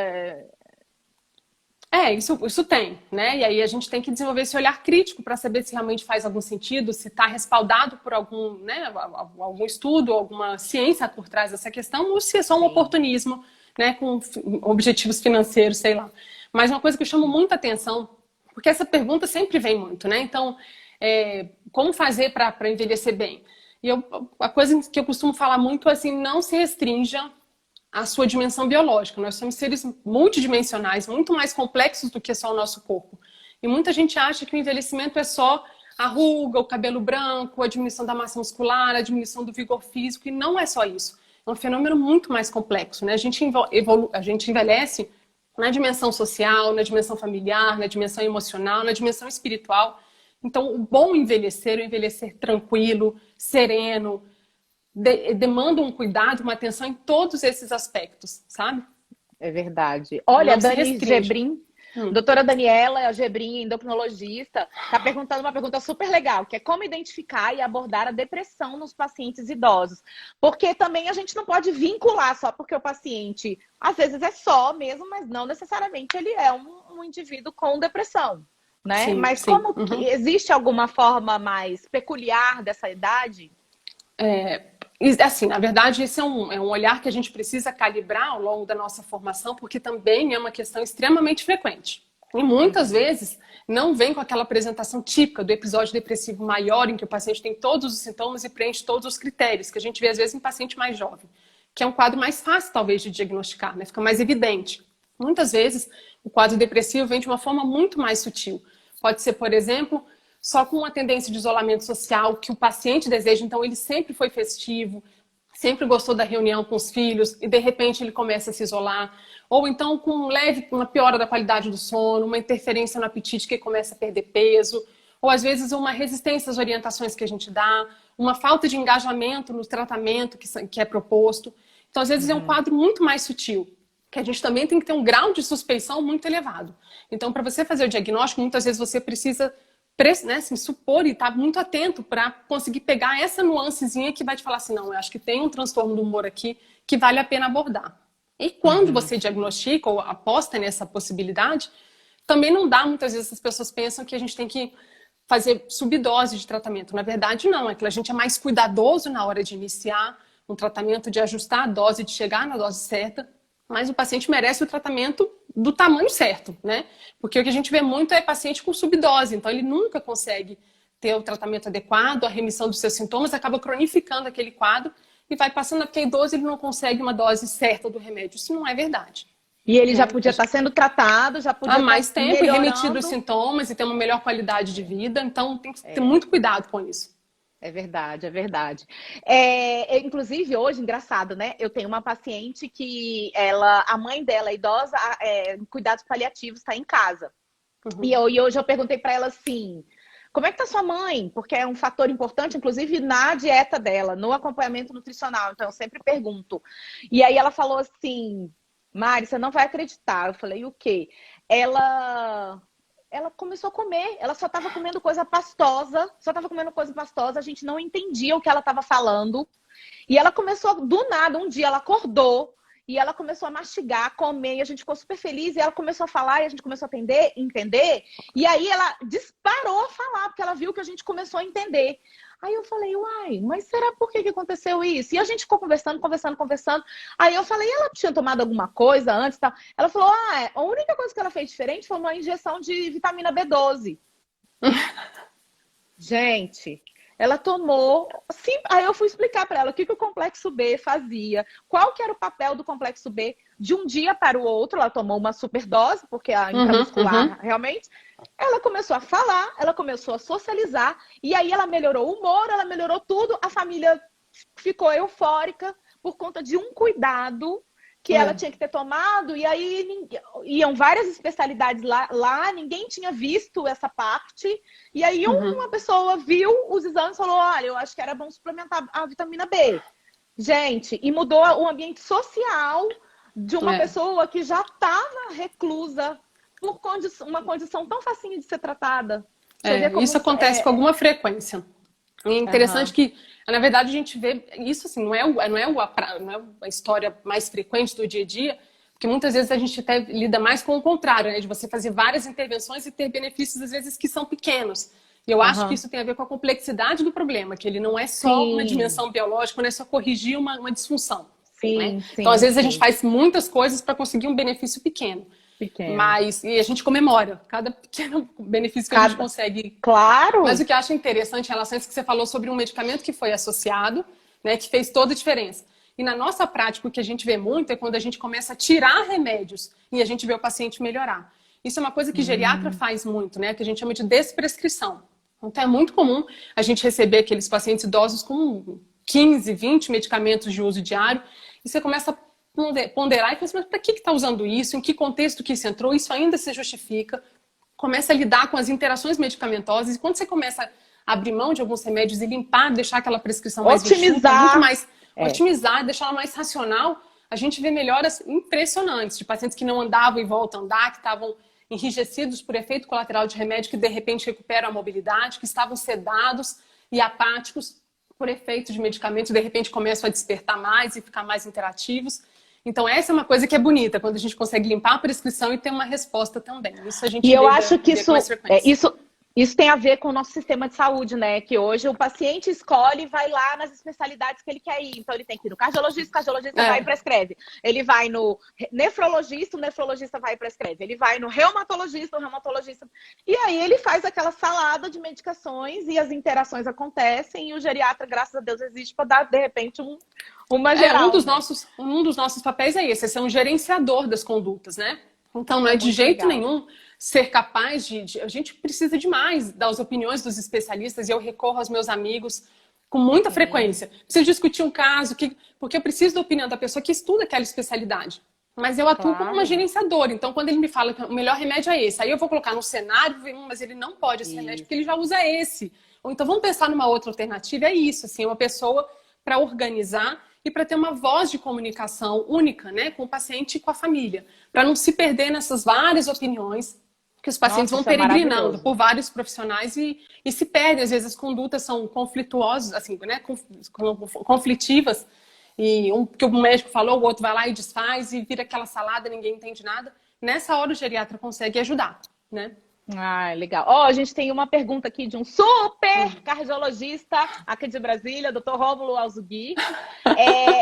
isso tem, né? E aí a gente tem que desenvolver esse olhar crítico para saber se realmente faz algum sentido, se está respaldado por algum, né, algum estudo, alguma ciência por trás dessa questão, ou se é só um oportunismo, né, com objetivos financeiros, sei lá. Mas uma coisa que eu chamo muita atenção, porque essa pergunta sempre vem muito, né? Então, como fazer para envelhecer bem? E a coisa que eu costumo falar muito é assim, não se restrinja a sua dimensão biológica. Nós somos seres multidimensionais, muito mais complexos do que só o nosso corpo. E muita gente acha que o envelhecimento é só a ruga, o cabelo branco, a diminuição da massa muscular, a diminuição do vigor físico, e não é só isso. É um fenômeno muito mais complexo, né? A gente envelhece na dimensão social, na dimensão familiar, na dimensão emocional, na dimensão espiritual. Então, o bom envelhecer, o envelhecer tranquilo, sereno, demanda um cuidado, uma atenção em todos esses aspectos, sabe? É verdade. Olha, a Dani Gebrim, doutora Daniela Gebrim, endocrinologista, está perguntando uma pergunta super legal, que é como identificar e abordar a depressão nos pacientes idosos. Porque também a gente não pode vincular só porque o paciente, às vezes é só mesmo, mas não necessariamente ele é um indivíduo com depressão, né? Sim, mas como que existe alguma forma mais peculiar dessa idade? Assim, na verdade, esse é um olhar que a gente precisa calibrar ao longo da nossa formação, porque também é uma questão extremamente frequente. E muitas vezes não vem com aquela apresentação típica do episódio depressivo maior, em que o paciente tem todos os sintomas e preenche todos os critérios, que a gente vê às vezes em paciente mais jovem, que é um quadro mais fácil, talvez, de diagnosticar, né? Fica mais evidente. Muitas vezes, o quadro depressivo vem de uma forma muito mais sutil. Pode ser, por exemplo, só com uma tendência de isolamento social que o paciente deseja, então ele sempre foi festivo, sempre gostou da reunião com os filhos e de repente ele começa a se isolar. Ou então com uma piora da qualidade do sono, uma interferência no apetite que começa a perder peso, ou às vezes uma resistência às orientações que a gente dá, uma falta de engajamento no tratamento que é proposto. Então às vezes é um quadro muito mais sutil. que a gente também tem que ter um grau de suspeição muito elevado. Então, para você fazer o diagnóstico, muitas vezes você precisa, né, assim, supor e estar muito atento para conseguir pegar essa nuancezinha que vai te falar assim, não, eu acho que tem um transtorno do humor aqui que vale a pena abordar. E quando você diagnostica ou aposta nessa possibilidade, também não dá, muitas vezes as pessoas pensam que a gente tem que fazer subdose de tratamento. Na verdade, não, é que a gente é mais cuidadoso na hora de iniciar um tratamento, de ajustar a dose, de chegar na dose certa, mas o paciente merece o tratamento do tamanho certo, né? Porque o que a gente vê muito é paciente com subdose, então ele nunca consegue ter o tratamento adequado, a remissão dos seus sintomas, acaba cronificando aquele quadro e vai passando, porque a idoso ele não consegue uma dose certa do remédio. Isso não é verdade. E ele já podia estar sendo tratado, já podia há mais estar tempo melhorando. E remitido os sintomas e ter uma melhor qualidade de vida, então tem que ter muito cuidado com isso. É verdade, é verdade. Inclusive, hoje, engraçado, né? Eu tenho uma paciente que a mãe dela, idosa, em cuidados paliativos, está em casa. E hoje eu perguntei para ela assim, como é que tá sua mãe? Porque é um fator importante, inclusive, na dieta dela, no acompanhamento nutricional. Então, eu sempre pergunto. E aí ela falou assim, Mari, você não vai acreditar. Eu falei, o quê? Ela começou a comer, ela só estava comendo coisa pastosa, a gente não entendia o que ela estava falando. E ela começou, do nada, um dia ela acordou e ela começou a mastigar, a comer, e a gente ficou super feliz, e ela começou a falar, e a gente começou a entender, e aí ela disparou a falar, porque ela viu que a gente começou a entender. Aí eu falei, uai, mas será por que aconteceu isso? E a gente ficou conversando. Aí eu falei, ela tinha tomado alguma coisa antes? Tá? Ela falou, a única coisa que ela fez diferente foi uma injeção de vitamina B12. Gente, ela tomou... Sim, aí eu fui explicar para ela o que o complexo B fazia, qual que era o papel do complexo B de um dia para o outro. Ela tomou uma superdose, porque a intramuscular realmente... Ela começou a falar, ela começou a socializar, e aí ela melhorou o humor, ela melhorou tudo, a família ficou eufórica por conta de um cuidado que ela tinha que ter tomado, e aí iam várias especialidades lá, ninguém tinha visto essa parte, e aí uma pessoa viu os exames e falou, olha, eu acho que era bom suplementar a vitamina B. Gente, e mudou o ambiente social de uma pessoa que já estava reclusa, por uma condição tão facinha de ser tratada. Isso acontece com alguma frequência. É interessante que, na verdade, a gente vê isso assim, não é a história mais frequente do dia a dia, porque muitas vezes a gente até lida mais com o contrário, né? De você fazer várias intervenções e ter benefícios, às vezes, que são pequenos. E eu acho que isso tem a ver com a complexidade do problema, que ele não é só uma dimensão biológica, não é só corrigir uma disfunção. Então, às vezes, a gente faz muitas coisas para conseguir um benefício pequeno. E a gente comemora cada pequeno benefício que a gente consegue. Claro! Mas o que eu acho interessante em relação a isso que você falou sobre um medicamento que foi associado, né, que fez toda a diferença. E na nossa prática, o que a gente vê muito é quando a gente começa a tirar remédios e a gente vê o paciente melhorar. Isso é uma coisa que geriatra faz muito, né, que a gente chama de desprescrição. Então é muito comum a gente receber aqueles pacientes idosos com 15, 20 medicamentos de uso diário e você começa a ponderar e pensar, mas para que está usando isso? Em que contexto que isso entrou? Isso ainda se justifica. Começa a lidar com as interações medicamentosas e quando você começa a abrir mão de alguns remédios e limpar, deixar aquela prescrição mais otimizar, otimizar, deixar ela mais racional, a gente vê melhoras impressionantes de pacientes que não andavam e voltam a andar, que estavam enrijecidos por efeito colateral de remédio, que de repente recuperam a mobilidade, que estavam sedados e apáticos por efeito de medicamentos, de repente começam a despertar mais e ficar mais interativos. Então, essa é uma coisa que é bonita, quando a gente consegue limpar a prescrição e ter uma resposta também. Isso a gente eu acho que isso tem a ver com o nosso sistema de saúde, né? Que hoje o paciente escolhe e vai lá nas especialidades que ele quer ir. Então, ele tem que ir no cardiologista, o cardiologista vai e prescreve. Ele vai no nefrologista, o nefrologista vai e prescreve. Ele vai no reumatologista, o reumatologista... E aí ele faz aquela salada de medicações e as interações acontecem e o geriatra, graças a Deus, existe para dar, de repente, uma geral. Um dos nossos papéis é esse, é ser um gerenciador das condutas, né? Então, não é de jeito nenhum ser capaz a gente precisa demais das opiniões dos especialistas e eu recorro aos meus amigos com muita frequência. Preciso discutir um caso, porque eu preciso da opinião da pessoa que estuda aquela especialidade. Mas eu atuo como uma gerenciadora. Então, quando ele me fala que o melhor remédio é esse, aí eu vou colocar no cenário, mas ele não pode esse remédio porque ele já usa esse. Ou então, vamos pensar numa outra alternativa. É isso, assim, uma pessoa para organizar e para ter uma voz de comunicação única, né, com o paciente e com a família, para não se perder nessas várias opiniões que os pacientes vão peregrinando por vários profissionais e se perdem. Às vezes as condutas são conflituosas, assim, né, conflitivas, e que o médico falou, o outro vai lá e desfaz e vira aquela salada, ninguém entende nada. Nessa hora o geriatra consegue ajudar, né? Ah, legal. Ó, a gente tem uma pergunta aqui de um super cardiologista aqui de Brasília, Dr. Rômulo Alzugui.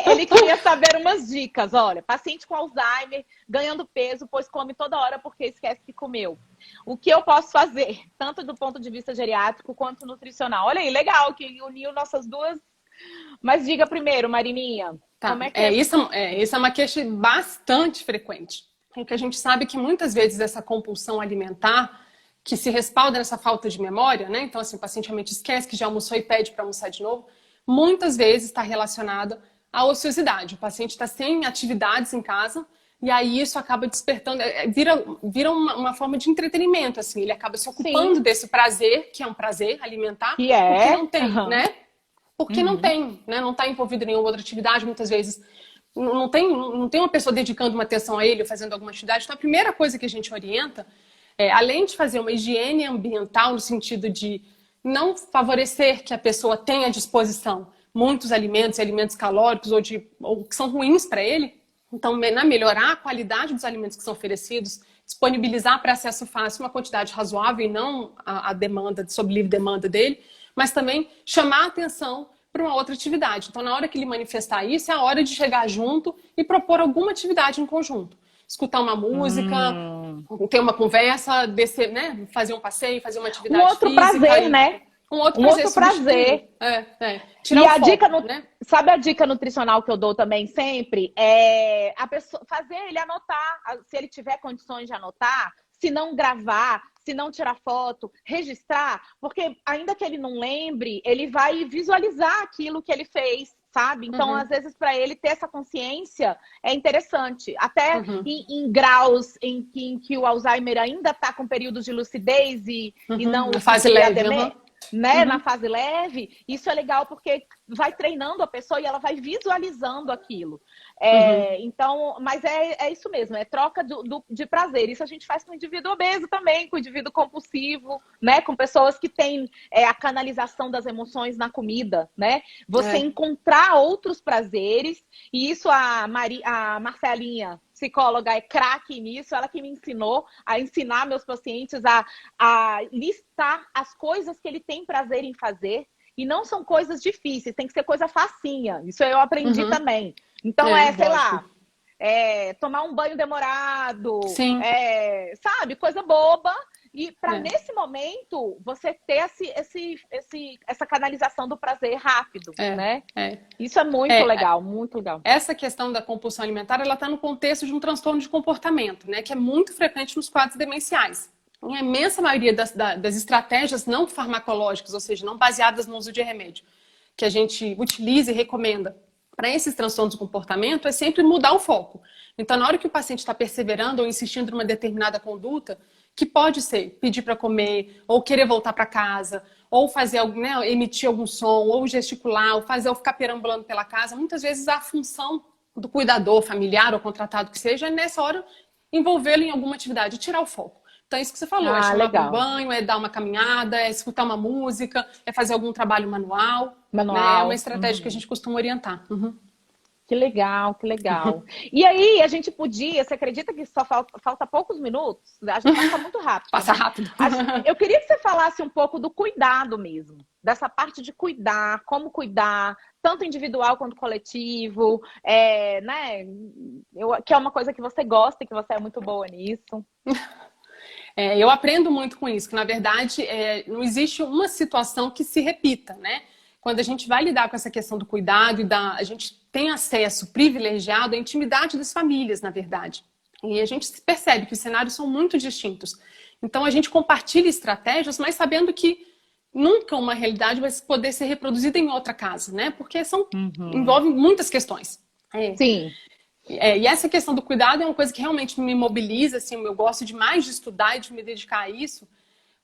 Ele queria saber umas dicas. Olha, paciente com Alzheimer ganhando peso, pois come toda hora porque esquece que comeu. O que eu posso fazer, tanto do ponto de vista geriátrico quanto nutricional? Olha aí, legal que uniu nossas duas. Mas diga primeiro, Marininha. Tá. Como é que Isso é uma queixa bastante frequente. Porque a gente sabe que muitas vezes essa compulsão alimentar que se respalda nessa falta de memória, né? Então, assim, o paciente realmente esquece que já almoçou e pede para almoçar de novo. Muitas vezes está relacionada à ociosidade. O paciente está sem atividades em casa e aí isso acaba despertando, vira uma forma de entretenimento, assim. Ele acaba se ocupando desse prazer, que é um prazer alimentar, porque não tem, né? Porque não tem, né? Não está envolvido em nenhuma outra atividade, muitas vezes. Não tem uma pessoa dedicando uma atenção a ele, fazendo alguma atividade. Então, a primeira coisa que a gente orienta além de fazer uma higiene ambiental, no sentido de não favorecer que a pessoa tenha à disposição muitos alimentos e alimentos calóricos ou que são ruins para ele, então melhorar a qualidade dos alimentos que são oferecidos, disponibilizar para acesso fácil uma quantidade razoável e não a demanda, sob livre demanda dele, mas também chamar a atenção para uma outra atividade. Então, na hora que ele manifestar isso, é a hora de chegar junto e propor alguma atividade em conjunto. Escutar uma música, ter uma conversa, descer, né? Fazer um passeio, fazer uma atividade física. Um outro prazer, né? Um outro prazer. Tirar o foco, né? Sabe a dica nutricional que eu dou também sempre? A pessoa fazer ele anotar, se ele tiver condições de anotar, se não gravar, se não tirar foto, registrar, porque ainda que ele não lembre, ele vai visualizar aquilo que ele fez, sabe? Então, às vezes, para ele ter essa consciência é interessante. Até em graus em que o Alzheimer ainda está com períodos de lucidez e não... Na fase leve, né? Na fase leve, isso é legal porque vai treinando a pessoa e ela vai visualizando aquilo. Então, mas é isso mesmo, é troca de prazer. Isso a gente faz com o indivíduo obeso também, com o indivíduo compulsivo, né? Com pessoas que têm a canalização das emoções na comida, né? Você encontrar outros prazeres, e isso a Marcelinha, psicóloga, é craque nisso, ela que me ensinou a ensinar meus pacientes a listar as coisas que ele tem prazer em fazer, e não são coisas difíceis, tem que ser coisa facinha, isso eu aprendi também. Então sei lá, tomar um banho demorado, sabe, coisa boba, e para nesse momento você ter essa canalização do prazer rápido, né? Isso é muito legal, muito legal. Essa questão da compulsão alimentar, ela está no contexto de um transtorno de comportamento, né? Que é muito frequente nos quadros demenciais. Em a imensa maioria das estratégias não farmacológicas, ou seja, não baseadas no uso de remédio, que a gente utiliza e recomenda para esses transtornos do comportamento, é sempre mudar o foco. Então, na hora que o paciente está perseverando ou insistindo numa determinada conduta, que pode ser pedir para comer, ou querer voltar para casa, ou fazer, né, emitir algum som, ou gesticular, ou ficar perambulando pela casa, muitas vezes a função do cuidador familiar ou contratado que seja, é nessa hora envolvê-lo em alguma atividade, tirar o foco. Então, é isso que você falou, é chamar para um banho, é dar uma caminhada, é escutar uma música, é fazer algum trabalho manual. Né? É uma estratégia que a gente costuma orientar. Que legal, que legal. E aí, a gente podia, você acredita que só falta poucos minutos? A gente passa muito rápido. Passa rápido. Eu queria que você falasse um pouco do cuidado mesmo. Dessa parte de cuidar, como cuidar, tanto individual quanto coletivo, né? Que é uma coisa que você gosta e que você é muito boa nisso. Eu aprendo muito com isso, que na verdade não existe uma situação que se repita, né? Quando a gente vai lidar com essa questão do cuidado a gente tem acesso privilegiado à intimidade das famílias, na verdade. E a gente percebe que os cenários são muito distintos. Então a gente compartilha estratégias, mas sabendo que nunca uma realidade vai poder ser reproduzida em outra casa, né? Porque envolve muitas questões. Sim. E essa questão do cuidado é uma coisa que realmente me mobiliza, assim, eu gosto demais de estudar e de me dedicar a isso,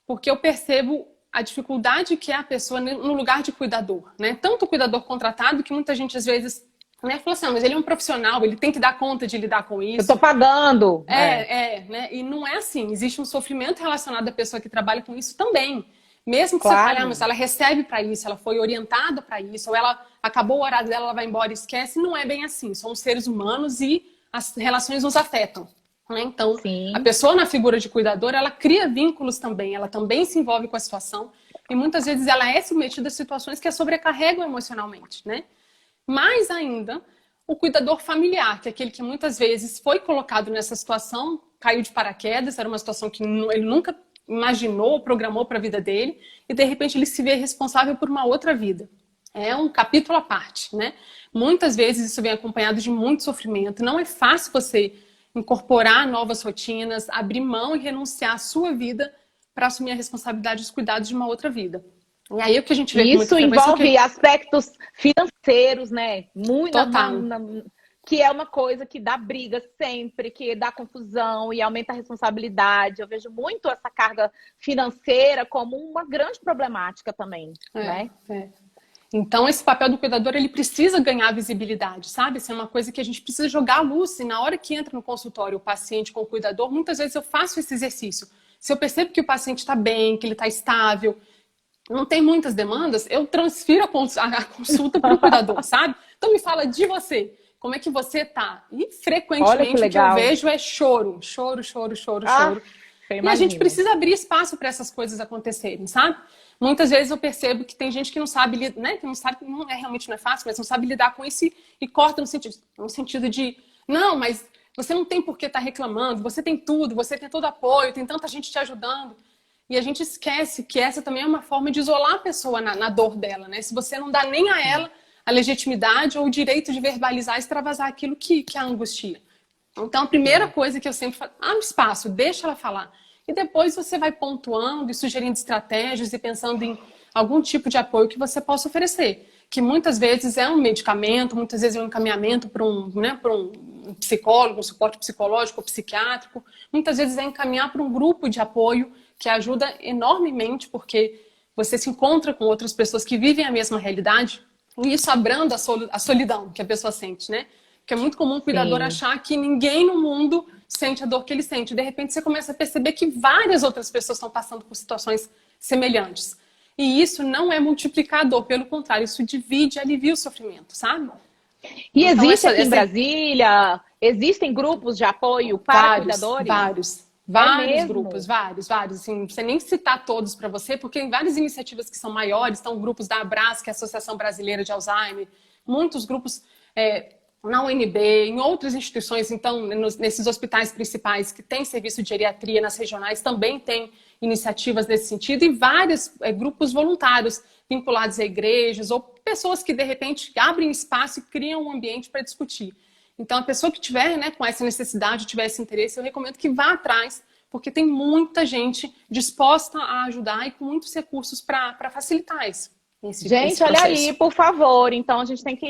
porque eu percebo a dificuldade que é a pessoa no lugar de cuidador, né? Tanto o cuidador contratado, que muita gente às vezes né? Falou assim, mas ele é um profissional, ele tem que dar conta de lidar com isso. Eu tô pagando. Né? E não é assim. Existe um sofrimento relacionado à pessoa que trabalha com isso também. Mesmo que Claro. você fale, mas ela recebe para isso, ela foi orientada para isso, ou ela acabou o horário dela, ela vai embora e esquece. Não é bem assim. Somos seres humanos e as relações nos afetam. Né? Então, Sim. a pessoa na figura de cuidador, ela cria vínculos também, ela também se envolve com a situação e muitas vezes ela é submetida a situações que a sobrecarregam emocionalmente, né? Mais ainda, o cuidador familiar, que é aquele que muitas vezes foi colocado nessa situação, caiu de paraquedas, era uma situação que ele nunca imaginou, programou para a vida dele, e de repente ele se vê responsável por uma outra vida. É um capítulo à parte, né? Muitas vezes isso vem acompanhado de muito sofrimento. Não é fácil você incorporar novas rotinas, abrir mão e renunciar à sua vida para assumir a responsabilidade dos cuidados de uma outra vida. E aí o que a gente vê com muita Isso envolve aspectos financeiros, né? Muito, total. Que é uma coisa que dá briga sempre, que dá confusão e aumenta a responsabilidade. Eu vejo muito essa carga financeira como uma grande problemática também, né? Então, esse papel do cuidador, ele precisa ganhar visibilidade, sabe? Isso é uma coisa que a gente precisa jogar a luz. E na hora que entra no consultório o paciente com o cuidador, muitas vezes eu faço esse exercício. Se eu percebo que o paciente está bem, que ele está estável, não tem muitas demandas, eu transfiro a consulta para o cuidador, sabe? Então, me fala de você. Como é que você tá? E frequentemente o que eu vejo é choro. Choro. E a gente precisa abrir espaço para essas coisas acontecerem, sabe? Muitas vezes eu percebo que tem gente que não sabe, né? Que não sabe, realmente não é fácil, mas não sabe lidar com isso e corta no sentido de, não, mas você não tem por que estar reclamando, você tem tudo, você tem todo apoio, tem tanta gente te ajudando. E a gente esquece que essa também é uma forma de isolar a pessoa na dor dela, né? Se você não dá nem a ela a legitimidade ou o direito de verbalizar e extravasar aquilo que a angustia. Então, a primeira coisa que eu sempre falo, abre espaço, deixa ela falar. E depois você vai pontuando e sugerindo estratégias e pensando em algum tipo de apoio que você possa oferecer. Que muitas vezes é um medicamento, muitas vezes é um encaminhamento para um psicólogo, um suporte psicológico ou psiquiátrico. Muitas vezes é encaminhar para um grupo de apoio que ajuda enormemente, porque você se encontra com outras pessoas que vivem a mesma realidade e isso abranda a solidão que a pessoa sente, né? Porque é muito comum o cuidador achar que ninguém no mundo sente a dor que ele sente. De repente você começa a perceber que várias outras pessoas estão passando por situações semelhantes. E isso não é multiplicador, pelo contrário, isso divide e alivia o sofrimento, sabe? E então, existe aqui em Brasília, existem grupos de apoio para cuidadores? Vários grupos, vários. Assim, não precisa nem citar todos para você, porque tem várias iniciativas que são maiores, estão grupos da Abras, que é a Associação Brasileira de Alzheimer, muitos grupos na UNB, em outras instituições, então, nesses hospitais principais que têm serviço de geriatria, nas regionais também tem iniciativas nesse sentido, e vários grupos voluntários vinculados a igrejas, ou pessoas que, de repente, abrem espaço e criam um ambiente para discutir. Então, a pessoa que tiver, né, com essa necessidade, tiver esse interesse, eu recomendo que vá atrás, porque tem muita gente disposta a ajudar e com muitos recursos para facilitar isso. Gente, olha aí, por favor. Então, a gente tem que...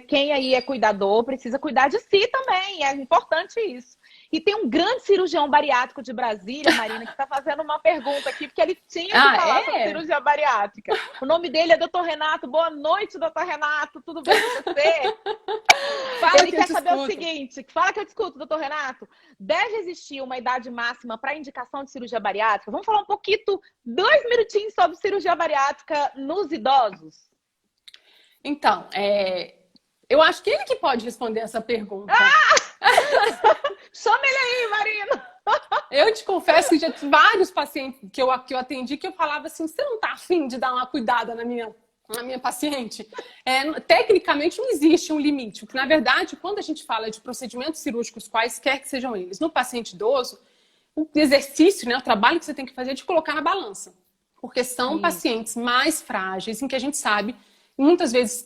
Quem aí é cuidador precisa cuidar de si também. É importante isso. E tem um grande cirurgião bariátrico de Brasília, Marina, que está fazendo uma pergunta aqui, porque ele tinha que falar sobre cirurgia bariátrica. O nome dele é Dr. Renato. Boa noite, Dr. Renato. Tudo bem com você? Ele quer saber o seguinte. Fala que eu te escuto, Dr. Renato. Deve existir uma idade máxima para indicação de cirurgia bariátrica? Vamos falar um pouquinho, 2 minutinhos sobre cirurgia bariátrica nos idosos? Então, eu acho que ele que pode responder essa pergunta. Chama ele aí, Marina! Eu te confesso que já tive vários pacientes que eu atendi que eu falava assim, você não tá afim de dar uma cuidada na minha paciente? Tecnicamente não existe um limite, porque na verdade, quando a gente fala de procedimentos cirúrgicos, quaisquer que sejam eles, no paciente idoso, o exercício, né, o trabalho que você tem que fazer é de colocar na balança. Porque são pacientes mais frágeis, em que a gente sabe, muitas vezes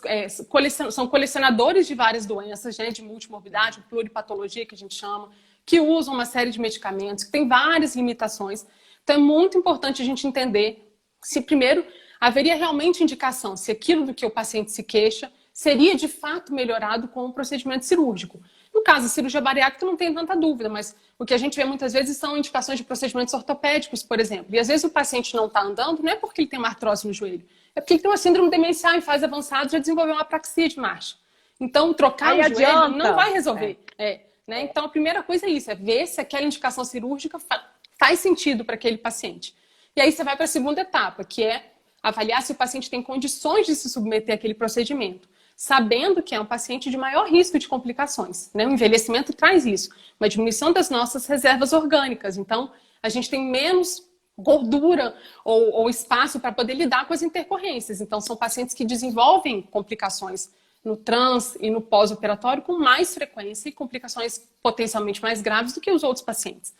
são colecionadores de várias doenças, né, de multimorbidade, pluripatologia que a gente chama, que usam uma série de medicamentos, que tem várias limitações. Então é muito importante a gente entender se primeiro haveria realmente indicação, se aquilo do que o paciente se queixa seria de fato melhorado com um procedimento cirúrgico. No caso da cirurgia bariátrica não tem tanta dúvida, mas o que a gente vê muitas vezes são indicações de procedimentos ortopédicos, por exemplo. E às vezes o paciente não está andando, não é porque ele tem uma artrose no joelho, é porque ele tem uma síndrome demencial em fase avançada e já desenvolveu uma apraxia de marcha. Então, trocar Aí o joelho adianta. não vai resolver. Né? Então, a primeira coisa é isso, é ver se aquela indicação cirúrgica faz sentido para aquele paciente. E aí você vai para a segunda etapa, que é avaliar se o paciente tem condições de se submeter àquele procedimento, sabendo que é um paciente de maior risco de complicações. Né? O envelhecimento traz isso, uma diminuição das nossas reservas orgânicas. Então, a gente tem menos gordura ou espaço para poder lidar com as intercorrências. Então, são pacientes que desenvolvem complicações no trans e no pós-operatório com mais frequência e complicações potencialmente mais graves do que os outros pacientes.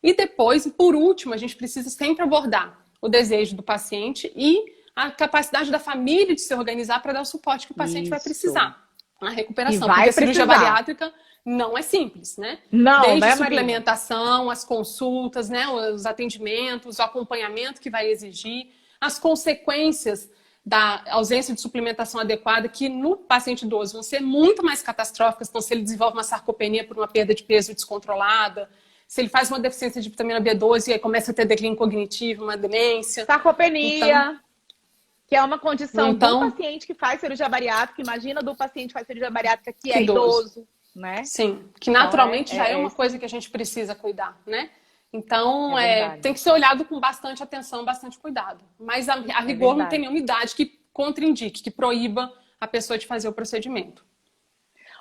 E depois, por último, a gente precisa sempre abordar o desejo do paciente e a capacidade da família de se organizar para dar o suporte que o paciente vai precisar na recuperação. Porque a cirurgia bariátrica não é simples, né? Não, desde né, a suplementação, as consultas, né, os atendimentos, o acompanhamento que vai exigir, as consequências da ausência de suplementação adequada, que no paciente idoso vão ser muito mais catastróficas. Então, se ele desenvolve uma sarcopenia por uma perda de peso descontrolada, se ele faz uma deficiência de vitamina B12 e aí começa a ter declínio cognitivo, uma demência. Sarcopenia, que é uma condição do paciente que faz cirurgia bariátrica. Imagina do paciente que faz cirurgia bariátrica que é idoso, né? Sim, que naturalmente já é uma coisa que a gente precisa cuidar, né? Então, tem que ser olhado com bastante atenção, bastante cuidado. Mas a rigor não tem nenhuma idade que contraindique, que proíba a pessoa de fazer o procedimento.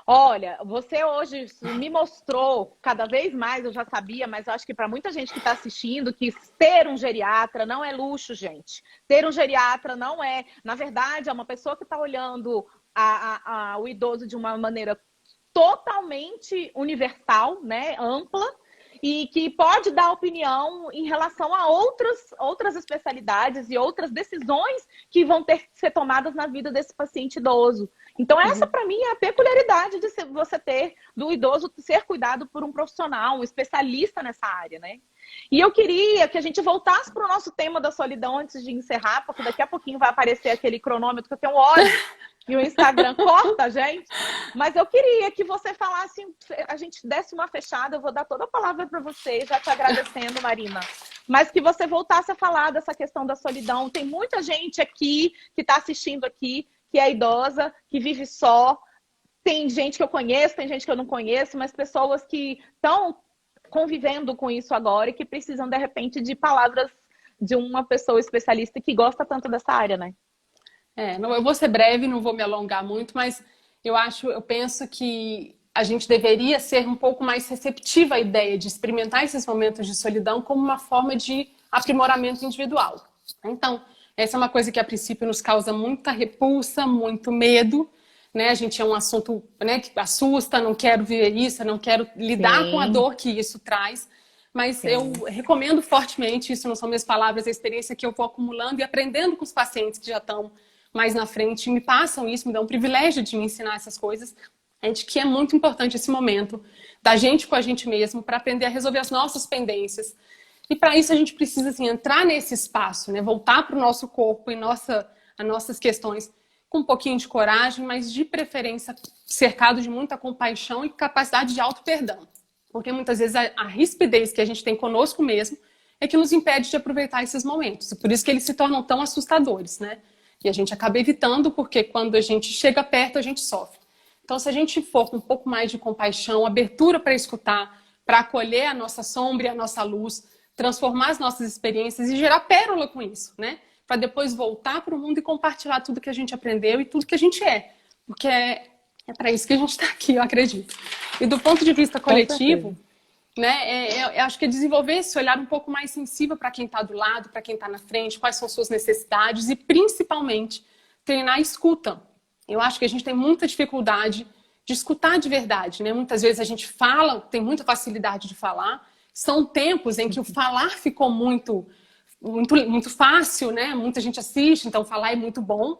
Olha, você hoje me mostrou, cada vez mais eu já sabia, mas eu acho que para muita gente que está assistindo, que ter um geriatra não é luxo, gente. Ter um geriatra não é... Na verdade, é uma pessoa que está olhando o idoso de uma maneira totalmente universal, né, ampla, e que pode dar opinião em relação a outras especialidades e outras decisões que vão ter que ser tomadas na vida desse paciente idoso. Então, essa, para mim, é a peculiaridade de você ter do idoso ser cuidado por um profissional, um especialista nessa área, né? E eu queria que a gente voltasse para o nosso tema da solidão antes de encerrar, porque daqui a pouquinho vai aparecer aquele cronômetro que eu tenho ódio e o Instagram corta, gente. Mas eu queria que você falasse, a gente desse uma fechada, eu vou dar toda a palavra para você, já te agradecendo, Marina. Mas que você voltasse a falar dessa questão da solidão. Tem muita gente aqui que está assistindo aqui, que é idosa, que vive só. Tem gente que eu conheço, tem gente que eu não conheço, mas pessoas que estão convivendo com isso agora e que precisam, de repente, de palavras de uma pessoa especialista que gosta tanto dessa área, né? Eu vou ser breve, não vou me alongar muito, mas eu penso que a gente deveria ser um pouco mais receptiva à ideia de experimentar esses momentos de solidão como uma forma de aprimoramento individual. Então, essa é uma coisa que a princípio nos causa muita repulsa, muito medo, né? A gente é um assunto, né, que assusta, não quero ver isso, não quero lidar com a dor que isso traz. Mas eu recomendo fortemente, isso não são minhas palavras, a experiência que eu vou acumulando e aprendendo com os pacientes que já estão mais na frente, me passam isso, me dão o privilégio de me ensinar essas coisas, de que é muito importante esse momento da gente com a gente mesmo para aprender a resolver as nossas pendências. E para isso a gente precisa assim, entrar nesse espaço, né? Voltar para o nosso corpo e as nossas questões com um pouquinho de coragem, mas de preferência cercado de muita compaixão e capacidade de auto-perdão. Porque muitas vezes a rispidez que a gente tem conosco mesmo é que nos impede de aproveitar esses momentos. Por isso que eles se tornam tão assustadores, né? E a gente acaba evitando porque quando a gente chega perto, a gente sofre. Então, se a gente for com um pouco mais de compaixão, abertura para escutar, para acolher a nossa sombra e a nossa luz, transformar as nossas experiências e gerar pérola com isso, né? Para depois voltar para o mundo e compartilhar tudo que a gente aprendeu e tudo que a gente é. Porque é para isso que a gente está aqui, eu acredito. E do ponto de vista coletivo, né, eu acho que é desenvolver esse olhar um pouco mais sensível para quem está do lado, para quem está na frente, quais são suas necessidades e, principalmente, treinar a escuta. Eu acho que a gente tem muita dificuldade de escutar de verdade, né? Muitas vezes a gente fala, tem muita facilidade de falar. São tempos em que o falar ficou muito fácil, né? Muita gente assiste, então falar é muito bom.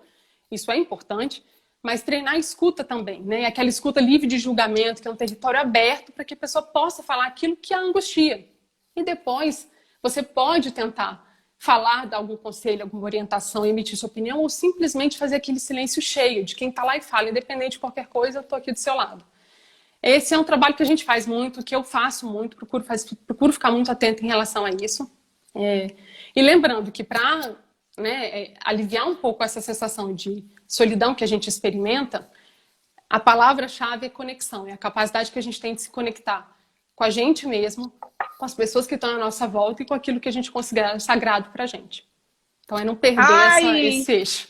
Isso é importante. Mas treinar a escuta também, né? Aquela escuta livre de julgamento, que é um território aberto para que a pessoa possa falar aquilo que a angustia. E depois você pode tentar falar, dar algum conselho, alguma orientação, emitir sua opinião, ou simplesmente fazer aquele silêncio cheio de quem está lá e fala, independente de qualquer coisa, eu estou aqui do seu lado. Esse é um trabalho que a gente faz muito, que eu faço muito, procuro ficar muito atenta em relação a isso. E lembrando que para aliviar um pouco essa sensação de solidão que a gente experimenta, A palavra-chave é conexão, é a capacidade que a gente tem de se conectar com a gente mesmo, com as pessoas que estão à nossa volta e com aquilo que a gente considera sagrado pra gente. Então é não perder esse eixo.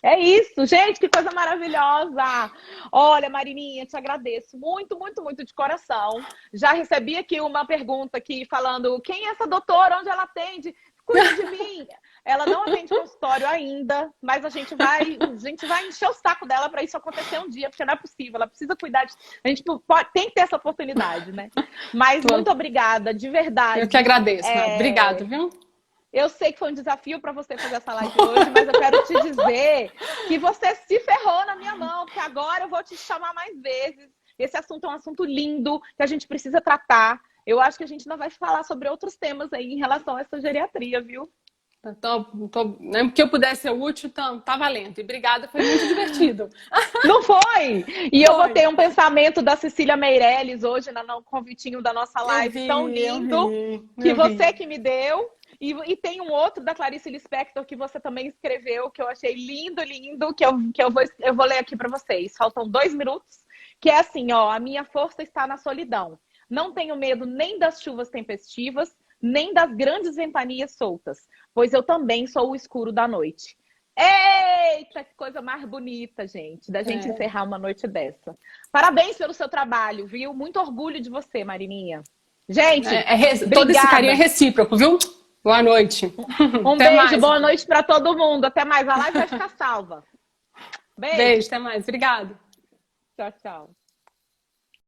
É isso, gente, que coisa maravilhosa! Olha, Marininha, te agradeço muito, muito, muito de coração. Já recebi aqui uma pergunta aqui falando quem é essa doutora, onde ela atende? Cuida de mim! Ela não atende consultório ainda, mas a gente vai encher o saco dela para isso acontecer um dia, porque não é possível, ela precisa cuidar de... A gente tem que ter essa oportunidade, né? Mas muito obrigada, de verdade. Eu que agradeço, obrigada, viu? Eu sei que foi um desafio para você fazer essa live hoje, mas eu quero te dizer que você se ferrou na minha mão, porque agora eu vou te chamar mais vezes. Esse assunto é um assunto lindo, que a gente precisa tratar. Eu acho que a gente ainda vai falar sobre outros temas aí em relação a essa geriatria, viu? Nem porque eu pudesse ser útil, tá valendo. E obrigada, foi muito divertido. Não foi? E eu botei um pensamento da Cecília Meirelles hoje no convitinho da nossa live, tão lindo, que você que me deu. E tem um outro da Clarice Lispector que você também escreveu, que eu achei lindo, lindo, que eu vou ler aqui para vocês. Faltam 2 minutos. Que é assim, ó, a minha força está na solidão. Não tenho medo nem das chuvas tempestivas, nem das grandes ventanias soltas, pois eu também sou o escuro da noite. Eita, que coisa mais bonita, gente, da gente encerrar uma noite dessa. Parabéns pelo seu trabalho, viu? Muito orgulho de você, Marininha. Gente, todo esse carinho é recíproco, viu? Boa noite. Um beijo, boa noite para todo mundo. Até mais. A live vai ficar salva. Beijo, até mais. Obrigada. Tchau, tchau.